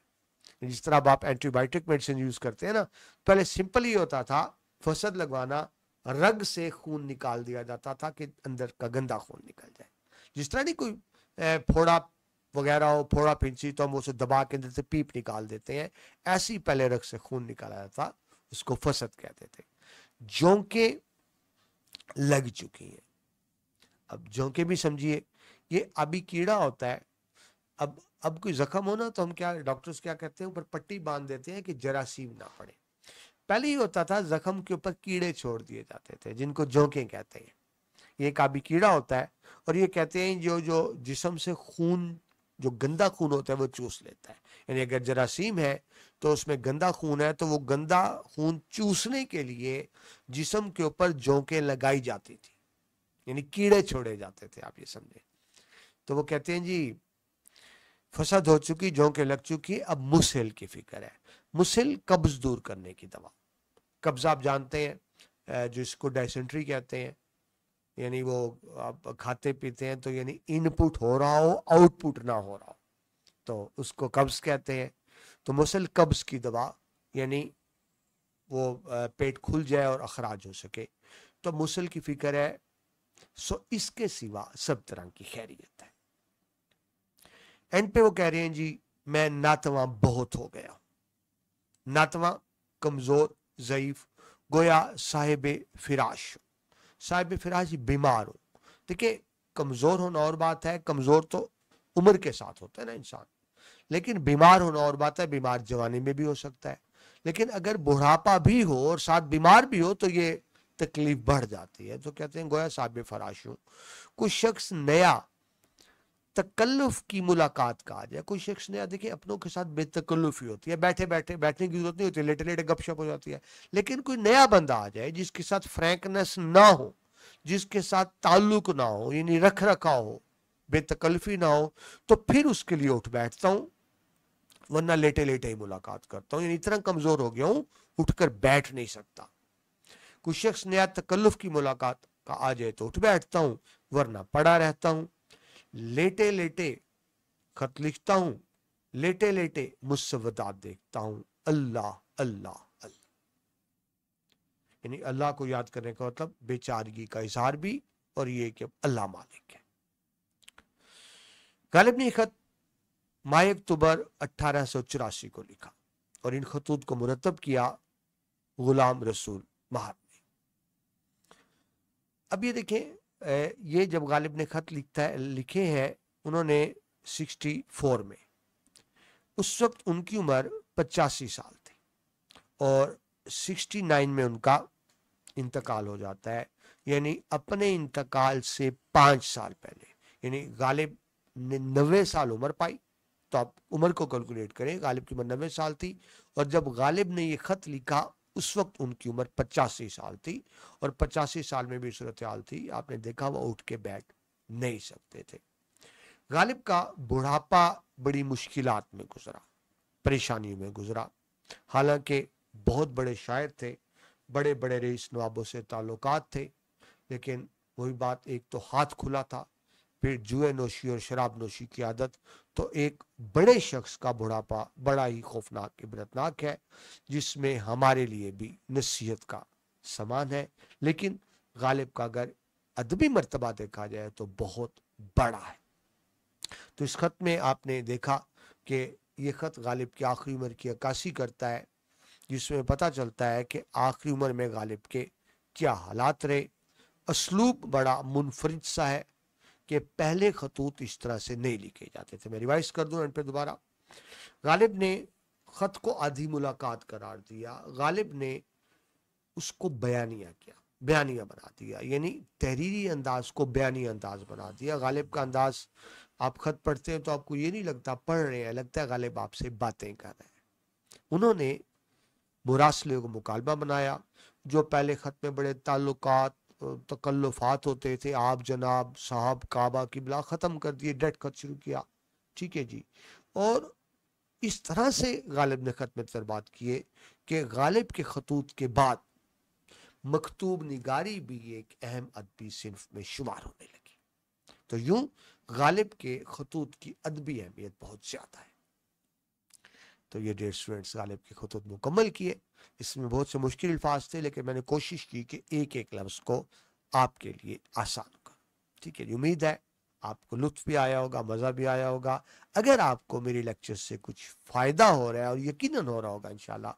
जिस तरह आप एंटीबायोटिक मेडिसिन यूज करते हैं ना, पहले सिंपल ही होता था, फसद लगवाना, रग से खून निकाल दिया जाता था कि अंदर का गंदा खून निकल जाए। जिस तरह नहीं कोई फोड़ा वगैरह हो, फोड़ा फिंसी, तो हम उसे दबा के अंदर से पीप निकाल देते हैं, ऐसी पहले रग से खून निकाला जाता, उसको फसद कहते थे। जोंके लग चुकी हैं। अब जोंके भी समझिए, ये अभी कीड़ा होता है। अब कोई जख्म हो ना तो हम क्या, डॉक्टर्स क्या कहते हैं, ऊपर पट्टी बांध देते हैं कि जरासीम ना पड़े। पहले ही होता था जख्म के ऊपर कीड़े छोड़ दिए जाते थे, जिनको जोंके कहते हैं। ये एक आबी कीड़ा होता है, और ये कहते हैं जो जिस्म से खून, जो गंदा खून होता है वो चूस लेता है। यानी अगर जरासीम है تو اس میں گندا خون ہے، تو وہ گندا خون چوسنے کے لیے جسم کے اوپر جونکیں لگائی جاتی تھی، یعنی کیڑے چھوڑے جاتے تھے، آپ یہ سمجھیں۔ تو وہ کہتے ہیں جی فساد ہو چکی، جونکیں لگ چکی، اب مسل کی فکر ہے۔ مسل قبض دور کرنے کی دوا۔ قبض آپ جانتے ہیں جو اس کو ڈائسنٹری کہتے ہیں، یعنی وہ آپ کھاتے پیتے ہیں تو یعنی ان پٹ ہو رہا ہو آؤٹ پٹ نہ ہو رہا ہو، تو اس کو قبض کہتے ہیں۔ تو مسل قبض کی دوا، یعنی وہ پیٹ کھل جائے اور اخراج ہو سکے، تو مسل کی فکر ہے۔ سو اس کے سوا سب طرح کی خیریت ہے۔ اینڈ پہ وہ کہہ رہے ہیں جی میں ناتواں بہت ہو گیا، ناتواں کمزور ضعیف، گویا صاحب فراش، صاحب فراش بیمار ہو۔ دیکھیں کمزور ہونا اور بات ہے، کمزور تو عمر کے ساتھ ہوتا ہے نا انسان، لیکن بیمار ہونا اور بات ہے، بیمار جوانی میں بھی ہو سکتا ہے، لیکن اگر بڑھاپا بھی ہو اور ساتھ بیمار بھی ہو تو یہ تکلیف بڑھ جاتی ہے۔ تو کہتے ہیں گویا صاحب فراش ہوں۔ کوئی شخص نیا تکلف کی ملاقات کا آ جائے، کوئی شخص نیا، دیکھیں اپنوں کے ساتھ بے تکلفی ہوتی ہے، بیٹھنے کی ضرورت نہیں ہوتی، لیٹے لیٹے گپ شپ ہو جاتی ہے، لیکن کوئی نیا بندہ آ جائے جس کے ساتھ فرینکنس نہ ہو، جس کے ساتھ تعلق نہ ہو، یعنی رکھ رکھا ہو، بے تکلفی نہ ہو، تو پھر اس کے لیے اٹھ بیٹھتا ہوں، ورنہ لیٹے لیٹے ہی ملاقات کرتا ہوں، یعنی اتنا کمزور ہو گیا ہوں اٹھ کر بیٹھ نہیں سکتا۔ کوئی شخص نیا تکلف کی ملاقات کا آ جائے تو اٹھ بیٹھتا ہوں، ورنہ پڑا رہتا ہوں، لیٹے لیٹے خط لکھتا ہوں، لیٹے لیٹے مسودات دیکھتا ہوں، اللہ اللہ اللہ، یعنی اللہ کو یاد کرنے کا مطلب بیچارگی کا اظہار بھی، اور یہ کہ اللہ مالک ہے۔ غالب نے یہ خط ماہ اکتوبر 1884 کو لکھا اور ان خطوط کو مرتب کیا غلام رسول مہر نے۔ اب یہ دیکھیں یہ جب غالب نے خط لکھے ہیں انہوں نے 64 میں، اس وقت ان کی عمر 85 سال تھی، اور 69 میں ان کا انتقال ہو جاتا ہے، یعنی اپنے انتقال سے 5 سال پہلے، یعنی غالب نے 90 سال عمر پائی، تو آپ عمر کو کیلکولیٹ کریں، غالب کی عمر 90 سال تھی، اور جب غالب نے یہ خط لکھا اس وقت ان کی عمر 85 سال تھی، اور 85 سال میں بھی صورتحال تھی، آپ نے دیکھا وہ اٹھ کے بیٹھ نہیں سکتے تھے۔ غالب کا بڑھاپا بڑی مشکلات میں گزرا، پریشانیوں میں گزرا، حالانکہ بہت بڑے شاعر تھے، بڑے بڑے رئیس نوابوں سے تعلقات تھے، لیکن وہی بات، ایک تو ہاتھ کھلا تھا، پھر جوئے نوشی اور شراب نوشی کی عادت، تو ایک بڑے شخص کا بڑھاپا بڑا ہی خوفناک عبرتناک ہے، جس میں ہمارے لیے بھی نصیحت کا سامان ہے، لیکن غالب کا اگر ادبی مرتبہ دیکھا جائے تو بہت بڑا ہے۔ تو اس خط میں آپ نے دیکھا کہ یہ خط غالب کی آخری عمر کی عکاسی کرتا ہے، جس میں پتہ چلتا ہے کہ آخری عمر میں غالب کے کیا حالات رہے۔ اسلوب بڑا منفرد سا ہے کہ پہلے خطوط اس طرح سے نہیں لکھے جاتے تھے۔ میں ریوائز کر دوں پہ دوبارہ، غالب نے خط کو آدھی ملاقات قرار دیا، غالب نے اس کو بیانیہ بنا دیا، یعنی تحریری انداز کو بیانی انداز بنا دیا۔ غالب کا انداز آپ خط پڑھتے ہیں تو آپ کو یہ نہیں لگتا پڑھ رہے ہیں، لگتا ہے غالب آپ سے باتیں کر رہے ہیں۔ انہوں نے مراسلے کو مکالمہ بنایا، جو پہلے خط میں بڑے تعلقات تکلفات ہوتے تھے، آپ جناب صاحب کعبہ قبلہ ختم کر دیے، ڈٹ خط شروع کیا، ٹھیک ہے جی۔ اور اس طرح سے غالب نے خط میں تربات کیے کہ غالب کے خطوط کے بعد مکتوب نگاری بھی ایک اہم ادبی صنف میں شمار ہونے لگی۔ تو یوں غالب کے خطوط کی ادبی اہمیت بہت زیادہ ہے۔ تو یہ 1.5 اسٹوڈنٹس غالب کے خطوط مکمل کیے، اس میں بہت سے مشکل الفاظ تھے، لیکن میں نے کوشش کی کہ ایک ایک لفظ کو آپ کے لیے آسان کروں، ٹھیک ہے جی۔ امید ہے آپ کو لطف بھی آیا ہوگا، مزہ بھی آیا ہوگا۔ اگر آپ کو میری لیکچر سے کچھ فائدہ ہو رہا ہے، اور یقیناً ہو رہا ہوگا انشاءاللہ،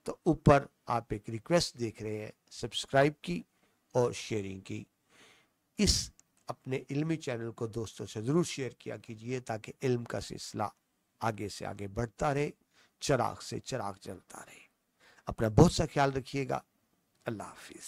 تو اوپر آپ ایک ریکویسٹ دیکھ رہے ہیں سبسکرائب کی اور شیئرنگ کی۔ اس اپنے علمی چینل کو دوستوں سے ضرور شیئر کیا کیجئے، تاکہ علم کا سلسلہ آگے سے آگے بڑھتا رہے، چراغ سے چراغ جلتا رہے۔ اپنا بہت سا خیال رکھیے گا۔ اللہ حافظ۔